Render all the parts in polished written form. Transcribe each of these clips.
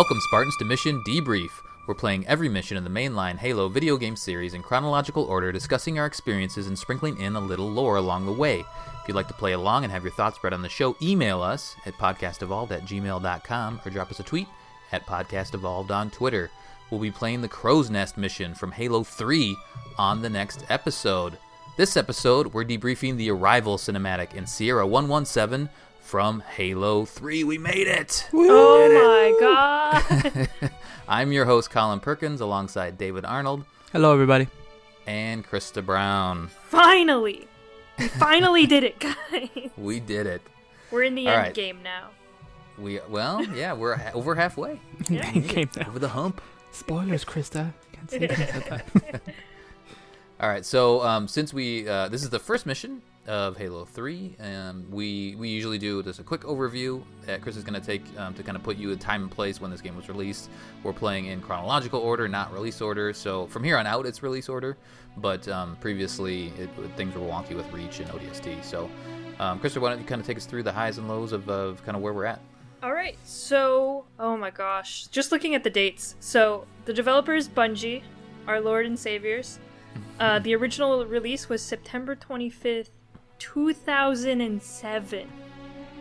Welcome, Spartans, to Mission Debrief. We're playing every mission in the mainline Halo video game series in chronological order, discussing our experiences and sprinkling in a little lore along the way. If you'd like to play along and have your thoughts read on the show, email us at podcastevolved@gmail.com or drop us a tweet at podcastevolved on Twitter. We'll be playing the Crow's Nest mission from Halo 3 on the next episode. This episode, we're debriefing the Arrival cinematic in Sierra 117 from Halo 3. We made it! Oh my god! I'm your host, Colin Perkins, alongside David Arnold. Hello, everybody. And KRYSTA Brown. Finally! We finally did it, guys! We did it. We're in the end game now. We're over halfway. Yeah. Game now. Over the hump. Spoilers, KRYSTA. Can't say that. All right, so since this is the first mission of Halo 3, we usually do just a quick overview that Chris is going to take to kind of put you in time and place when this game was released. We're playing in chronological order, not release order. So from here on out, it's release order. But previously, things were wonky with Reach and ODST. So, Chris, why don't you kind of take us through the highs and lows of kind of where we're at? All right, so, oh my gosh. Just looking at the dates. So, the developers, Bungie, our Lord and Saviors. The original release was September 25th, 2007.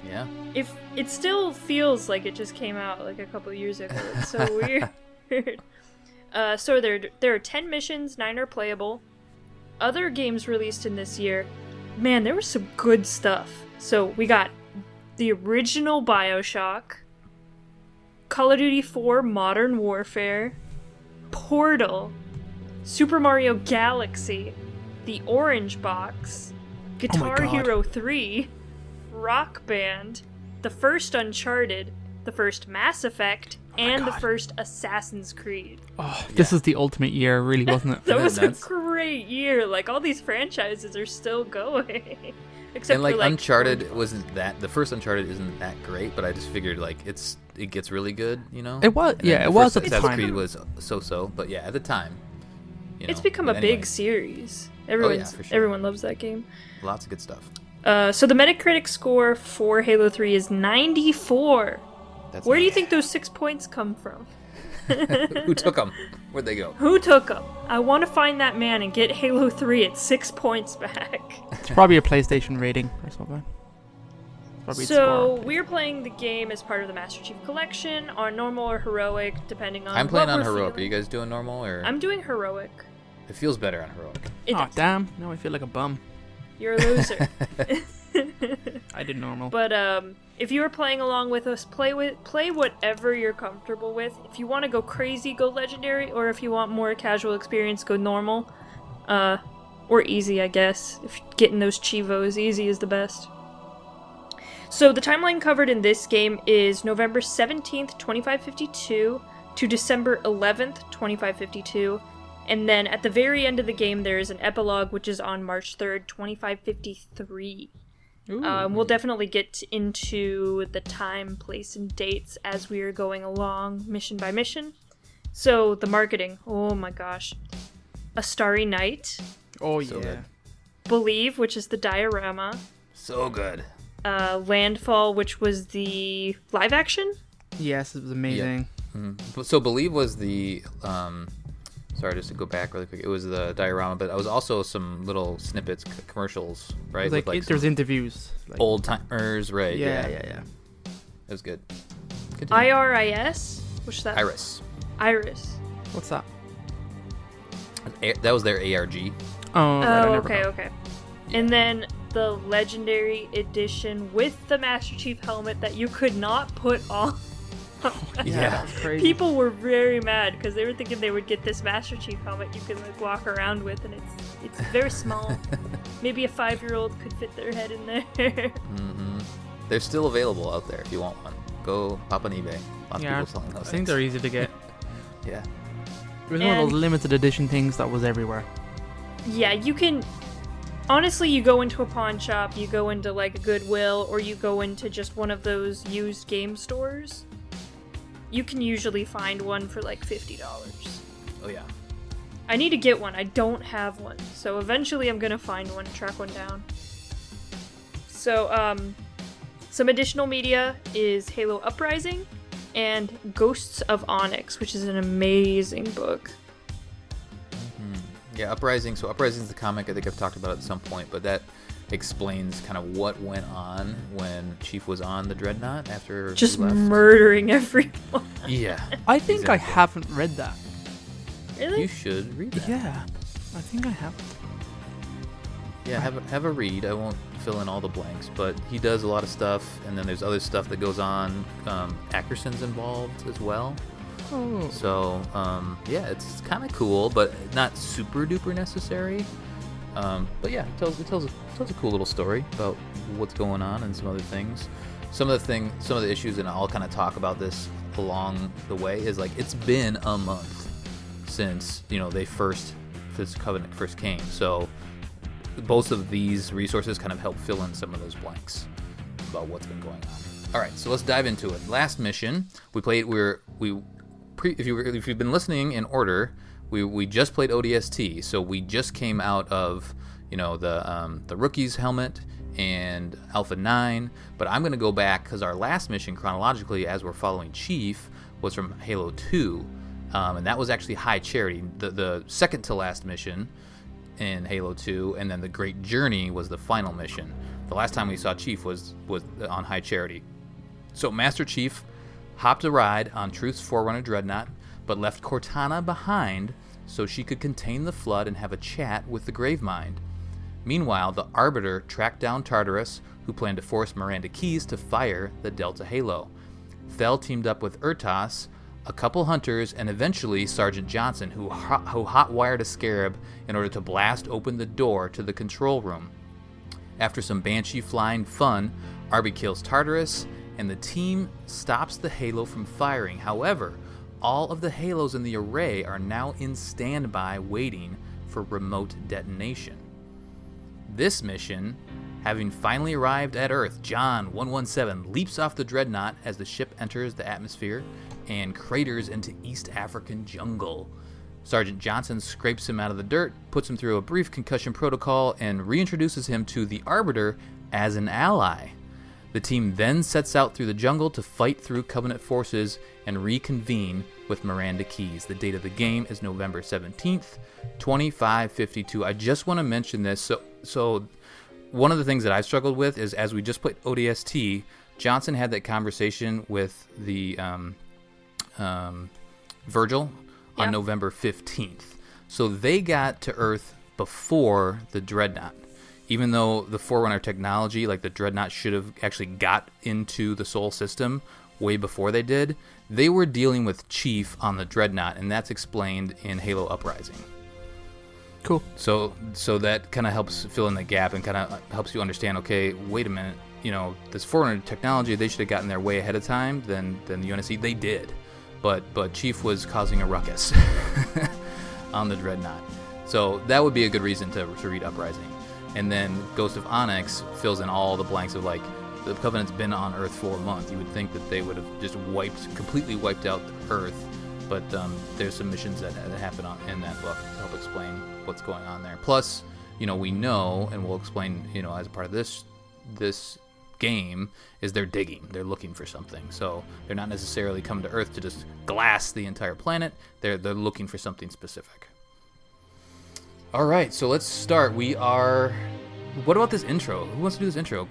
Yeah. If it still feels like it just came out like a couple years ago. It's so weird. So there are 10 missions, 9 are playable. Other games released in this year, man, there was some good stuff. So we got the original BioShock, Call of Duty 4 Modern Warfare, Portal, Super Mario Galaxy, The Orange Box, Guitar Hero 3, Rock Band, the first Uncharted, the first Mass Effect, and the first Assassin's Creed. Oh, this is the ultimate year, really, wasn't it? That was a great year. Like, all these franchises are still going. Except and like for, like, Uncharted wasn't that, the first Uncharted isn't that great, but I just figured like it gets really good, you know? It was, And it was at the Assassin's time. Creed was so, but yeah, at the time. You know, it's become a big series. Everyone loves that game. Lots of good stuff. So the Metacritic score for Halo 3 is 94. Where do you think those 6 points come from? Who took them? Where'd they go? Who took them? I want to find that man and get Halo 3 at 6 points back. It's probably a PlayStation rating or something. So we're playing the game as part of the Master Chief Collection on normal or heroic, depending on. I'm playing what on we're heroic. feeling. Are you guys doing normal or? I'm doing heroic. It feels better on heroic. Oh damn! Now I feel like a bum. You're a loser. I did normal. But if you are playing along with us, play whatever you're comfortable with. If you want to go crazy, go legendary, or if you want more casual experience, go normal, or easy, I guess. If you're getting those chivos, easy is the best. So the timeline covered in this game is November 17th, 2552 to December 11th, 2552. And then at the very end of the game, there is an epilogue, which is on March 3rd, 2553. We'll definitely get into the time, place, and dates as we are going along, mission by mission. So, the marketing. Oh my gosh. A Starry Night. Oh, So yeah. good. Believe, which is the diorama. So good. Landfall, which was the live action. Yes, it was amazing. Mm-hmm. So Believe was the sorry, just to go back really quick. It was the diorama, but it was also some little snippets, commercials, right? It was like, there's interviews. Like, old timers, right? Yeah. It was good. Continue. IRIS? What's that? Iris. Iris. What's that? That was their ARG. Oh, right, I Oh, never got- okay. And then the Legendary Edition with the Master Chief helmet that you could not put on. Yeah, that's crazy. People were very mad because they were thinking they would get this Master Chief helmet you can like walk around with, and it's very small. Maybe a 5-year-old could fit their head in there. Mm-hmm. They're still available out there if you want one. Go pop on eBay. Lots of Yeah, people selling I those think they're easy to get. Yeah. It was one of those limited edition things that was everywhere. Yeah, you can. Honestly, you go into a pawn shop, you go into like a Goodwill, or you go into just one of those used game stores. You can usually find one for like $50. Oh yeah. I need to get one. I don't have one. So eventually I'm going to find one, track one down. So, some additional media is Halo Uprising and Ghosts of Onyx, which is an amazing book. Yeah, Uprising. So Uprising is the comic I think I've talked about at some point, but that explains kind of what went on when Chief was on the Dreadnought after just he left. Murdering everyone. Yeah. I think exactly. I haven't read that. Really? You should read that. Yeah, I think I have. Yeah, have a read. I won't fill in all the blanks, but he does a lot of stuff, and then there's other stuff that goes on. Ackerson's involved as well. Oh. So, yeah, it's kind of cool, but not super duper necessary. But yeah, it tells a cool little story about what's going on and some other things. Some of the issues, and I'll kind of talk about this along the way, is like it's been a month since this Covenant first came. So both of these resources kind of help fill in some of those blanks about what's been going on. All right, so let's dive into it. Last mission we played. If you've been listening in order, we just played ODST. So we just came out of the Rookie's helmet and Alpha 9. But I'm gonna go back because our last mission chronologically, as we're following Chief, was from Halo 2, and that was actually High Charity, the second to last mission in Halo 2, and then the Great Journey was the final mission. The last time we saw Chief was on High Charity. So Master Chief hopped a ride on Truth's Forerunner Dreadnought, but left Cortana behind so she could contain the Flood and have a chat with the Gravemind. Meanwhile, the Arbiter tracked down Tartarus, who planned to force Miranda Keyes to fire the Delta Halo. Thel teamed up with Urtas, a couple hunters, and eventually Sergeant Johnson, who hot-wired a Scarab in order to blast open the door to the control room. After some Banshee flying fun, Arby kills Tartarus, and the team stops the Halo from firing. However, all of the Halos in the array are now in standby waiting for remote detonation. This mission, having finally arrived at Earth, John 117 leaps off the Dreadnought as the ship enters the atmosphere and craters into East African jungle. Sergeant Johnson scrapes him out of the dirt, puts him through a brief concussion protocol, and reintroduces him to the Arbiter as an ally. The team then sets out through the jungle to fight through Covenant forces and reconvene with Miranda Keyes. The date of the game is November 17th, 2552. I just want to mention this. So one of the things that I struggled with is, as we just played ODST, Johnson had that conversation with the Virgil on November 15th. So they got to Earth before the Dreadnought. Even though the Forerunner technology, like the Dreadnought, should have actually got into the Sol system way before they did, they were dealing with Chief on the Dreadnought, and that's explained in Halo Uprising. Cool. So that kind of helps fill in the gap and kind of helps you understand, okay, wait a minute, this Forerunner technology, they should have gotten there way ahead of time than the UNSC. They did, but Chief was causing a ruckus on the Dreadnought. So that would be a good reason to read Uprising. And then Ghost of Onyx fills in all the blanks of, like, the Covenant's been on Earth for a month. You would think that they would have just completely wiped out Earth, but there's some missions that happen in that book to help explain what's going on there. Plus, we know, and we'll explain, as a part of this game, is they're digging. They're looking for something. So they're not necessarily coming to Earth to just glass the entire planet. They're looking for something specific. All right, so let's start. What about this intro? Who wants to do this intro?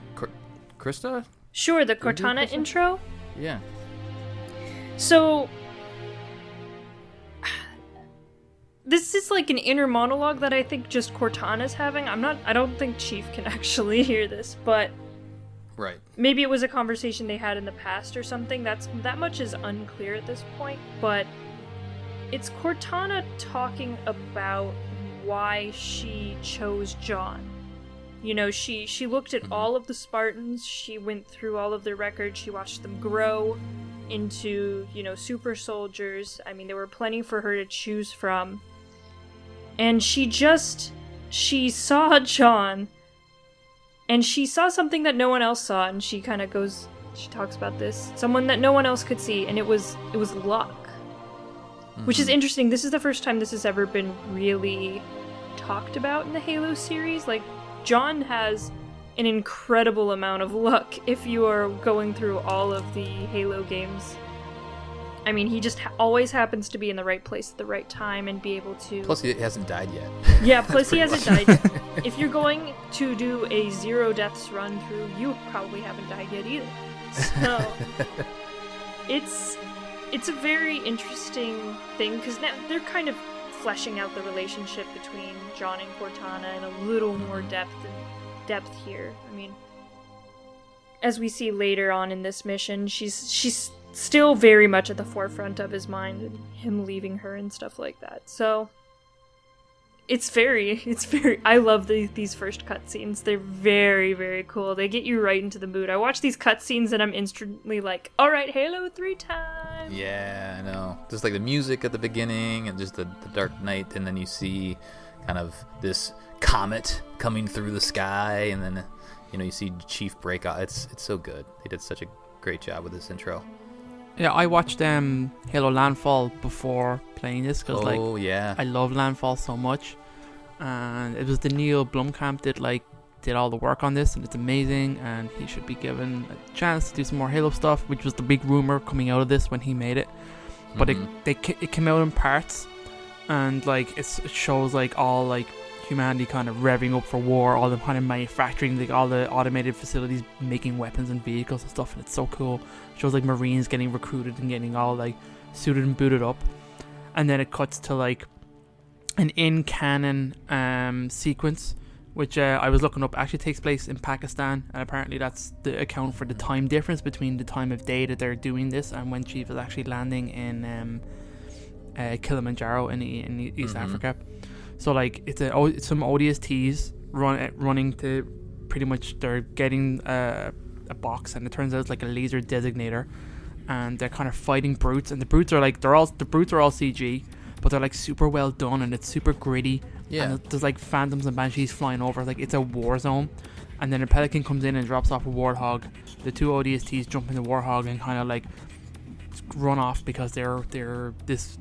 KRYSTA? Sure, the Cortana intro? Yeah. So, this is like an inner monologue that I think just Cortana's having. I don't think Chief can actually hear this, but right. Maybe it was a conversation they had in the past or something. That much is unclear at this point, but it's Cortana talking about why she chose John. She looked at all of the Spartans, she went through all of their records, she watched them grow into, super soldiers. I mean, there were plenty for her to choose from. And she saw John, and she saw something that no one else saw, and she talks about this, someone that no one else could see, and it was luck. Which is interesting. This is the first time this has ever been really talked about in the Halo series. Like, John has an incredible amount of luck if you are going through all of the Halo games. I mean, he just always happens to be in the right place at the right time and be able to... Plus, he hasn't died yet. Yeah, plus he hasn't died. If you're going to do a 0 deaths run through, you probably haven't died yet either. So, it's a very interesting thing, because now they're kind of fleshing out the relationship between John and Cortana in a little more depth here. I mean, as we see later on in this mission, she's still very much at the forefront of his mind, and him leaving her and stuff like that. So it's very I love these first cutscenes. They're very, very cool. They get you right into the mood. I watch these cutscenes and I'm instantly like, all right, Halo 3 time. Yeah, I know. Just like the music at the beginning and just the dark night, and then you see kind of this comet coming through the sky, and then you see Chief break out. It's so good. They did such a great job with this intro. Yeah, I watched Halo Landfall before playing this because I love Landfall so much, and it was the Neil Blomkamp did all the work on this, and it's amazing, and he should be given a chance to do some more Halo stuff, which was the big rumor coming out of this when he made it. But it came out in parts, and it shows all humanity kind of revving up for war, all the kind of manufacturing, all the automated facilities making weapons and vehicles and stuff, and it's so cool. It shows Marines getting recruited and getting all suited and booted up, and then it cuts to an in-canon sequence, which I was looking up, actually takes place in Pakistan, and apparently that's the account for the time difference between the time of day that they're doing this and when Chief is actually landing in Kilimanjaro in East Africa. So it's some ODSTs running to pretty much, they're getting a box, and it turns out it's a laser designator, and they're kind of fighting brutes, and the brutes are all CG, but they're super well done, and it's super gritty. Yeah. And there's phantoms and banshees flying over, it's a war zone, and then a pelican comes in and drops off a warthog. The two ODSTs jump in the warthog and kind of run off because they're this.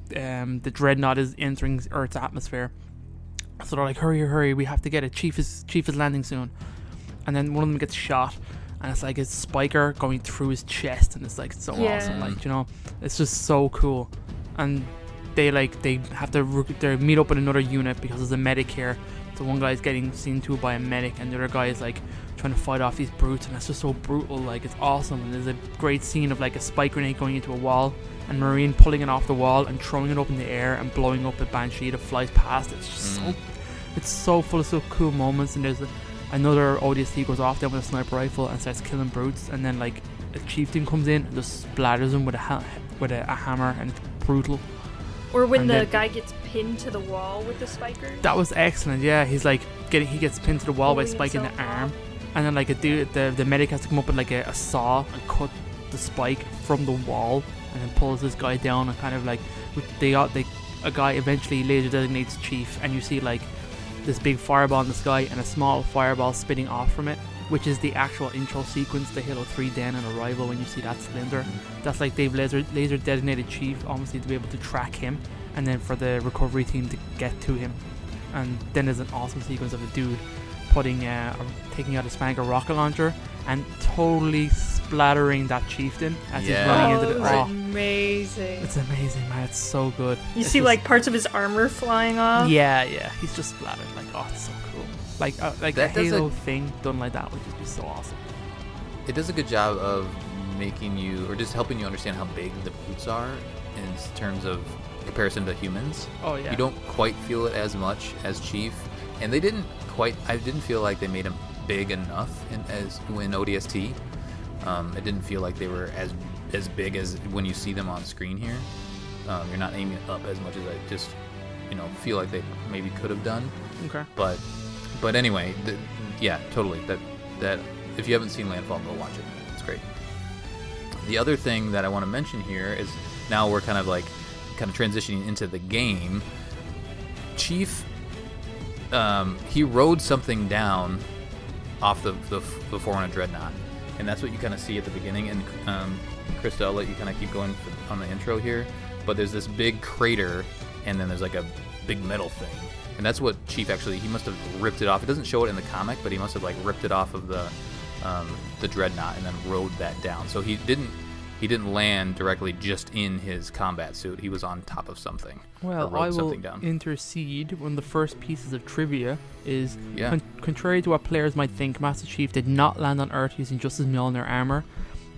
The dreadnought is entering Earth's atmosphere, so they're hurry, we have to get it. Chief is landing soon. And then one of them gets shot, and it's a spiker going through his chest, and it's so awesome. It's just so cool. And they have to they meet up with another unit because there's a medic here. So one guy's getting seen to by a medic, and the other guy is trying to fight off these brutes, and it's just so brutal. It's awesome. And there's a great scene of a spike grenade going into a wall, and Marine pulling it off the wall and throwing it up in the air and blowing up a banshee that flies past. It's just it's so full of so cool moments. And there's another ODST goes off there with a sniper rifle and starts killing brutes, and then a chieftain comes in and just splatters them with a hammer, and it's brutal. Or when the guy gets pinned to the wall with the spiker. That was excellent. Yeah, he's he gets pinned to the wall by spiking the arm, and then the medic has to come up with a saw and cut the spike from the wall, and then pulls this guy down, and kind of a guy eventually laser designates Chief, and you see this big fireball in the sky and a small fireball spitting off from it, which is the actual intro sequence to Halo 3 Den and Arrival. When you see that cylinder, that's they've laser designated Chief, obviously, to be able to track him, and then for the recovery team to get to him. And then there's an awesome sequence of a dude taking out a Spanker rocket launcher and totally splattering that chieftain as he's running into the... amazing. It's amazing, man. It's so good. You see parts of his armor flying off? Yeah. He's just splattered. It's so cool. A Halo thing done like that would just be so awesome. It does a good job of making you, or just helping you understand how big the brutes are in terms of comparison to humans. Oh, yeah. You don't quite feel it as much as Chief, and they didn't quite, I didn't feel like they made him big enough in ODST. It didn't feel like they were as big as when you see them on screen here. You're not aiming up as much as I just feel like they maybe could have done. Okay. But anyway, yeah, totally. That if you haven't seen Landfall, go watch it. It's great. The other thing that I want to mention here is now we're kind of transitioning into the game. Chief, he rode something down off the Forerunner Dreadnought, and that's what you kind of see at the beginning. And KRYSTA, I'll let you kind of keep going on the intro here, but there's this big crater, and then there's a big metal thing, and that's what Chief actually, he must have ripped it off. It doesn't show it in the comic, but he must have ripped it off of the Dreadnought and then rode that down. So he didn't he didn't land directly just in his combat suit. He was on top of something. Well, I will intercede. One of the first pieces of trivia is, contrary to what players might think, Master Chief did not land on Earth using just his Mjolnir armor.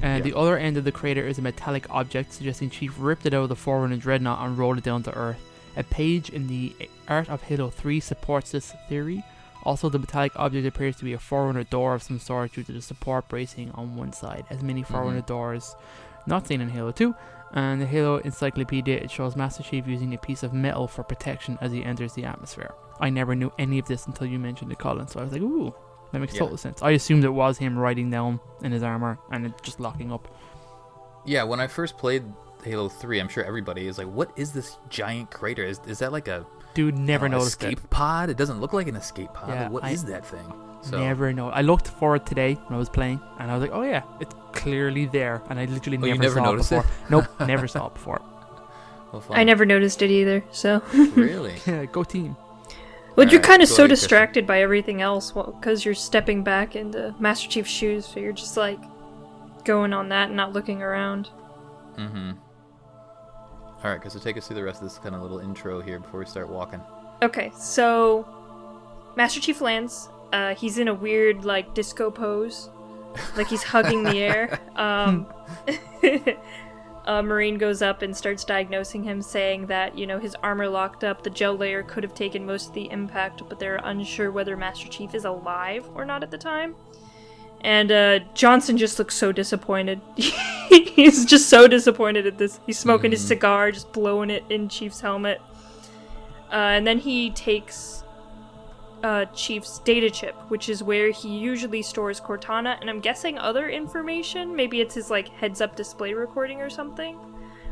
And the other end of the crater is a metallic object, suggesting Chief ripped it out of the Forerunner Dreadnought and rolled it down to Earth. A page in the Art of Halo 3 supports this theory. Also, the metallic object appears to be a Forerunner door of some sort due to the support bracing on one side, as many Forerunner doors not seen in Halo 2. And the Halo Encyclopedia, it shows Master Chief using a piece of metal for protection as he enters the atmosphere. I never knew any of this until you mentioned it, Colin, so I was like, ooh, that makes total sense. I assumed it was him riding down in his armor and it just locking up. Yeah, when I first played Halo 3, I'm sure everybody is like, what is this giant crater? Is that like a never noticed escape pod? It doesn't look like an escape pod. Yeah, what is that thing? Never know. I looked for it today when I was playing, and I was like, oh yeah, it's clearly there, and I literally never saw it before. Nope, never saw it before. Well, I never noticed it either, so. Really? Yeah, go team. Well, you're kind of so distracted by everything else because you're stepping back into Master Chief's shoes, so you're just like going on that and not looking around. Mm-hmm. All right, so take us through the rest of this kind of little intro here before we start walking. Okay, so Master Chief lands. He's in a weird, like, disco pose. Like he's hugging the air. A Marine goes up and starts diagnosing him, saying that, his armor locked up, the gel layer could have taken most of the impact, but they're unsure whether Master Chief is alive or not at the time. And Johnson just looks so disappointed. He's just so disappointed at this. He's smoking his cigar, just blowing it in Chief's helmet. And then he takes Chief's data chip, which is where he usually stores Cortana, and I'm guessing other information. Maybe it's his heads-up display recording or something.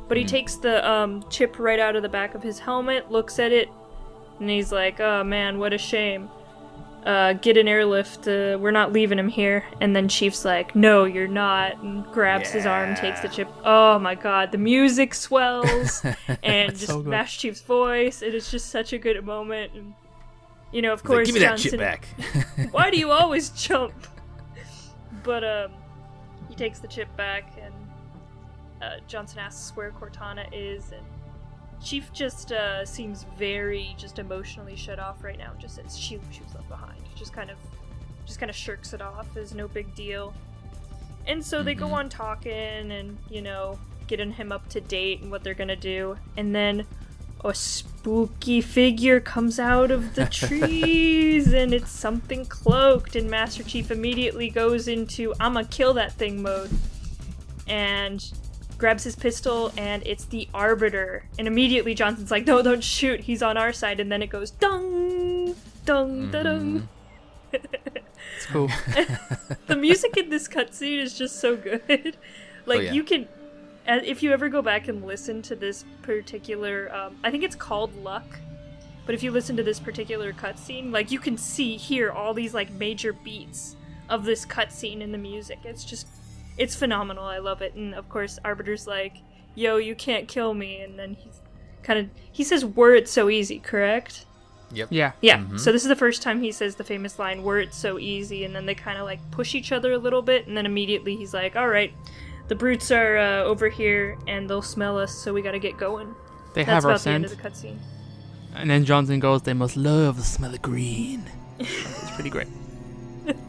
But he takes the chip right out of the back of his helmet, looks at it, and he's like, "Oh man, what a shame. Get an airlift. We're not leaving him here." And then Chief's like, "No, you're not," and grabs his arm, takes the chip. Oh my god, the music swells, and just so Master Chief's voice. It is just such a good moment. And of course, give me Johnson, that chip back. Why do you always jump? But he takes the chip back, and Johnson asks where Cortana is, and Chief just seems very just emotionally shut off right now. Just says she was left behind. Just kind of shirks it off as no big deal. And so they go on talking and getting him up to date and what they're gonna do, and then a spooky figure comes out of the trees, and it's something cloaked, and Master Chief immediately goes into "I'ma kill that thing" mode, and grabs his pistol, and it's the Arbiter. And immediately Johnson's like, "No, don't shoot, he's on our side," and then it goes dung, dung, da-dung. It's cool. The music in this cutscene is just so good. You can... If you ever go back and listen to this particular, I think it's called Luck, but if you listen to this particular cutscene, you can hear all these major beats of this cutscene in the music. It's phenomenal. I love it. And of course, Arbiter's like, "Yo, you can't kill me," and then he says, "Were it so easy," correct? Yep. Yeah. Yeah. Mm-hmm. So this is the first time he says the famous line, "Were it so easy," and then they kind of push each other a little bit, and then immediately he's like, "All right. The brutes are over here, and they'll smell us, so we gotta get going." That's have our about scent. The end of the cutscene. And then Johnson goes, "They must love the smell of green." It's pretty great.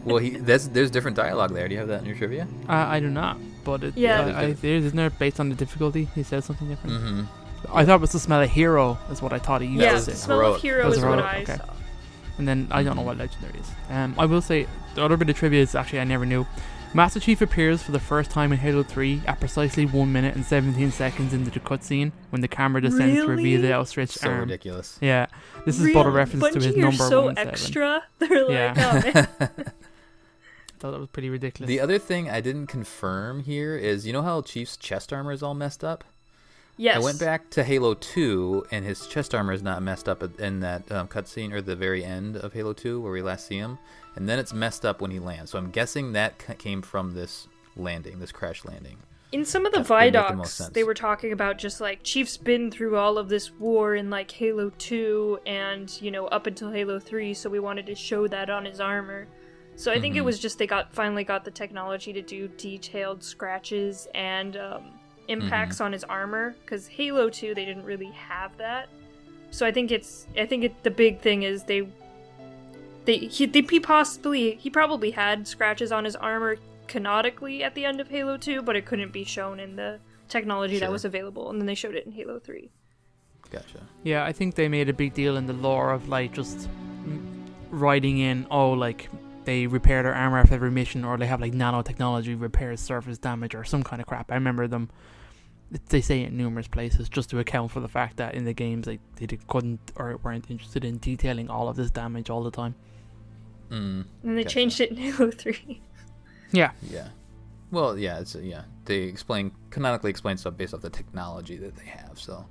Well, there's different dialogue there. Do you have that in your trivia? I do not, but isn't there based on the difficulty? He says something different. Mm-hmm. I thought it was the smell of hero, is what I thought he used to say. The smell of hero is what I saw. And then I don't know what legendary is. I will say the other bit of trivia is actually I never knew. Master Chief appears for the first time in Halo 3 at precisely 1 minute and 17 seconds into the cutscene when the camera descends to reveal the outstretched arm. So ridiculous. Yeah. This is but a reference to his number 17. so extra. They're like, "Oh, man." I thought that was pretty ridiculous. The other thing I didn't confirm here is, how Chief's chest armor is all messed up? Yes. I went back to Halo 2, and his chest armor is not messed up in that cutscene, or the very end of Halo 2, where we last see him. And then it's messed up when he lands. So I'm guessing that came from this crash landing. In some of the Vidocs, they were talking about just Chief's been through all of this war in Halo 2 and, up until Halo 3, so we wanted to show that on his armor. So I think it was just they finally got the technology to do detailed scratches and impacts on his armor, because Halo 2 they didn't really have that. So I think the big thing is he probably had scratches on his armor canonically at the end of Halo 2, but it couldn't be shown in the technology that was available, and then they showed it in Halo 3. Gotcha. Yeah, I think they made a big deal in the lore of like just writing in, like they repair their armor after every mission, or they have like nanotechnology repairs surface damage or some kind of crap. I remember they say it in numerous places just to account for the fact that in the games they couldn't or weren't interested in detailing all of this damage all the time. And they changed it in Halo 3. Yeah. Yeah. Well, yeah, they canonically explain stuff based off the technology that they have, so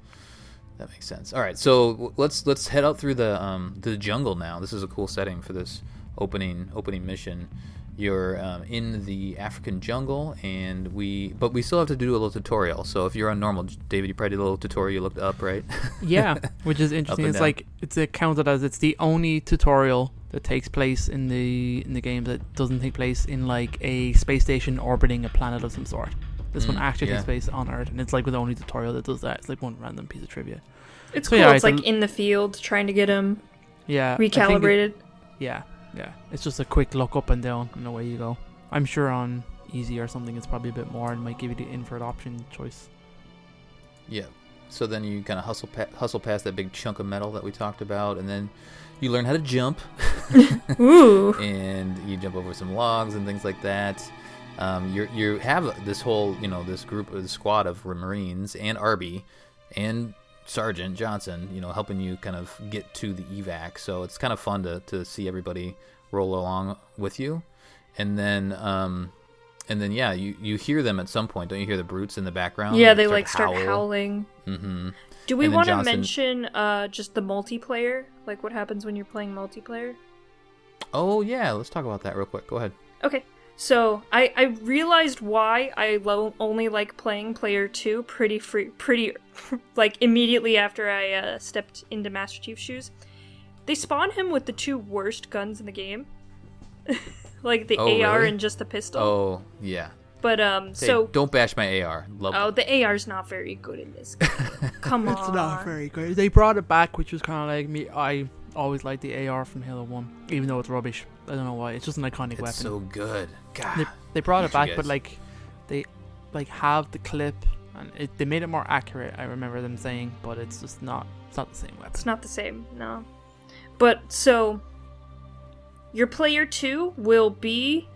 that makes sense. All right, so let's head out through the jungle now. This is a cool setting for this opening mission. You're in the African jungle, but we still have to do a little tutorial. So if you're on normal, David, you probably did a little tutorial. You looked up, right? Yeah, which is interesting. It's like it's counted as it's the only tutorial that takes place in the game that doesn't take place in like a space station orbiting a planet of some sort. This one actually takes place on Earth, and it's like the only tutorial that does that. It's like one random piece of trivia. It's cool. It's like in the field trying to get him recalibrated. Yeah. It's just a quick look up and down, and away you go. I'm sure on easy or something it's probably a bit more and might give you the invert option choice. Yeah. So then you kind of hustle past that big chunk of metal that we talked about, and then you learn how to jump. Ooh. And you jump over some logs and things like that. You have this whole, this squad of Marines and Arby and Sergeant Johnson, helping you kind of get to the evac. So it's kind of fun to see everybody roll along with you. And then you hear them at some point. Don't you hear the brutes in the background? Yeah, they start howling. Mm-hmm. Do we want to mention just the multiplayer? Like what happens when you're playing multiplayer? Oh yeah, let's talk about that real quick. Go ahead. Okay. So I realized why I only like playing player 2 pretty like immediately after I stepped into Master Chief's shoes. They spawn him with the 2 worst guns in the game, like the AR really? And just the pistol. Oh yeah. But so don't bash my AR. The AR's not very good in this game. Come on. It's not very good. They brought it back, which was kind of like me. I always liked the AR from Halo 1, even though it's rubbish. I don't know why. It's just an iconic weapon. It's so good. God. They brought it back, but they have the clip, and they made it more accurate. I remember them saying, but it's just not. It's not the same weapon. It's not the same. No. But so your player 2 will be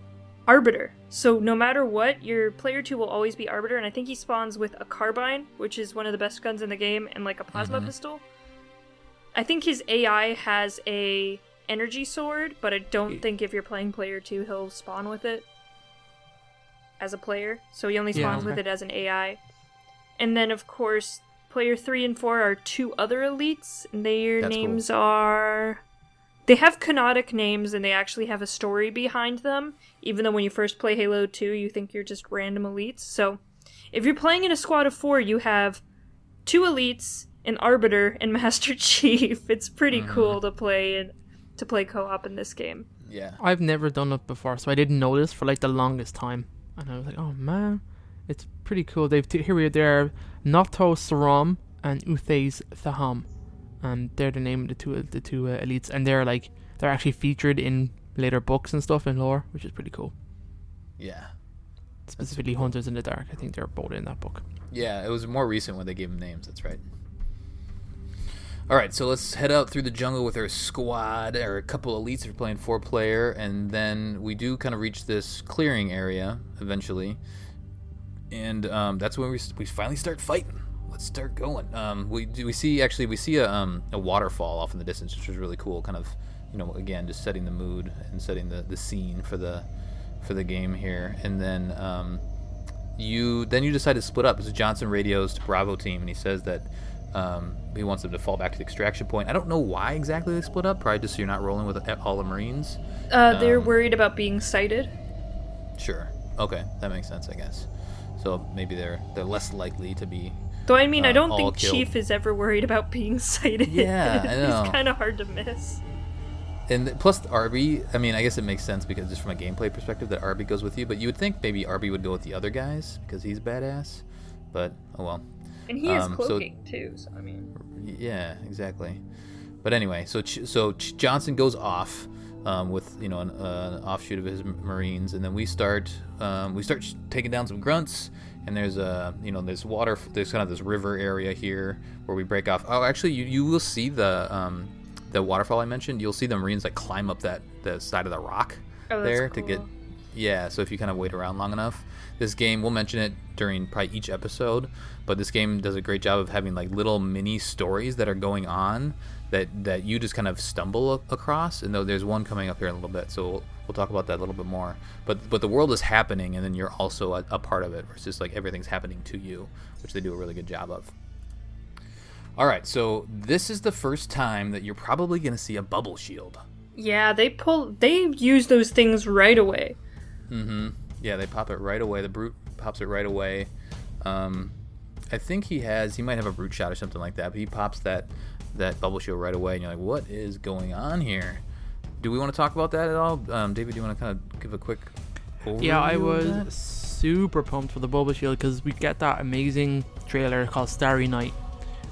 Arbiter. So no matter what, your player 2 will always be Arbiter, and I think he spawns with a carbine, which is one of the best guns in the game, and like a plasma pistol. I think his AI has a energy sword, but I don't think if you're playing player 2 he'll spawn with it as a player. So he only spawns with it as an AI. And then of course player 3 and 4 are 2 other elites, and their names are... They have canonic names, and they actually have a story behind them, even though when you first play Halo 2 you think you're just random elites. So if you're playing in a squad of 4, you have 2 elites, an Arbiter, and Master Chief. It's pretty cool to play co-op in this game. Yeah. I've never done it before, so I didn't know this for like the longest time. And I was like, oh man, it's pretty cool. They're Nato Saram and Uthes Thaham. And they're the name of the two elites, and they're actually featured in later books and stuff in lore, which is pretty cool. Yeah. Specifically Hunters in the Dark. I think they're both in that book. Yeah, it was more recent when they gave them names. That's right. All right, so let's head out through the jungle with our squad, or a couple elites if we're playing 4-player, and then we do kind of reach this clearing area eventually, and that's when we finally start fighting. Let's start going. We see a waterfall off in the distance, which was really cool. Kind of, again, just setting the mood and setting the scene for the game here, and then you decide to split up. So Johnson radios to Bravo team, and he says that he wants them to fall back to the extraction point. I don't know why exactly they split up. Probably just so you're not rolling with all the Marines. They're worried about being sighted. Sure. Okay, that makes sense, I guess. So maybe they're less likely to be. Though I mean, I don't think killed. Chief is ever worried about being sighted. Yeah, I know. He's kind of hard to miss. And plus Arby, I mean, I guess it makes sense because just from a gameplay perspective that Arby goes with you, but you would think maybe Arby would go with the other guys because he's badass. But oh well. And he is cloaking too, so I mean. Yeah, exactly. But anyway, so Johnson goes off with an offshoot of his Marines, and then we start taking down some grunts. And there's there's water. There's kind of this river area here where we break off. Oh, actually, you will see the waterfall I mentioned. You'll see the Marines like climb up the side of the rock there cool. to get. Yeah, so if you kind of wait around long enough, this game, we'll mention it during probably each episode, but this game does a great job of having like little mini stories that are going on that you just kind of stumble across. And though there's one coming up here in a little bit, so we'll talk about that a little bit more. But the world is happening, and then you're also a part of it versus like everything's happening to you, which they do a really good job of. All right, so this is the first time that you're probably going to see a bubble shield. Yeah, they use those things right away. Mm-hmm. Yeah, they pop it right away. The brute pops it right away. I think he might have a brute shot or something like that, but he pops that bubble shield right away, and you're like, what is going on here? Do we want to talk about that at all? David, do you want to kind of give a quick overview? Yeah, I was super pumped for the bubble shield because we get that amazing trailer called Starry Night,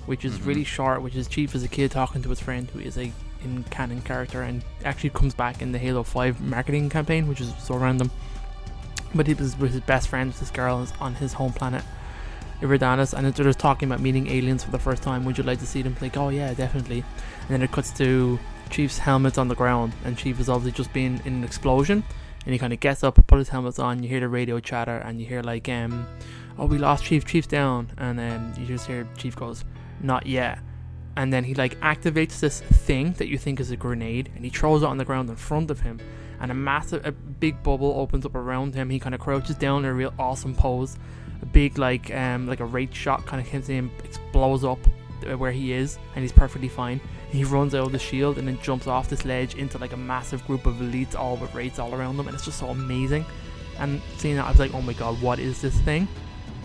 which is really short, which is Chief as a kid talking to his friend who is a in-canon character and actually comes back in the Halo 5 marketing campaign, which is so random. But he was with his best friend, this girl, on his home planet, Iridanis, and they're just talking about meeting aliens for the first time. Would you like to see them? Like, oh yeah, definitely. And then it cuts to Chief's helmet's on the ground, and Chief is obviously just being in an explosion, and he kind of gets up, put his helmet on, you hear the radio chatter, and you hear like, oh, we lost Chief's down, and you just hear Chief goes, not yet. And then he like activates this thing that you think is a grenade, and he throws it on the ground in front of him, and a big bubble opens up around him. He kind of crouches down in a real awesome pose. A big like a rate shot kind of hits him, explodes up where he is, and he's perfectly fine. And he runs out of the shield and then jumps off this ledge into like a massive group of elites, all with rates all around them, and it's just so amazing. And seeing that, I was like, oh my god, what is this thing?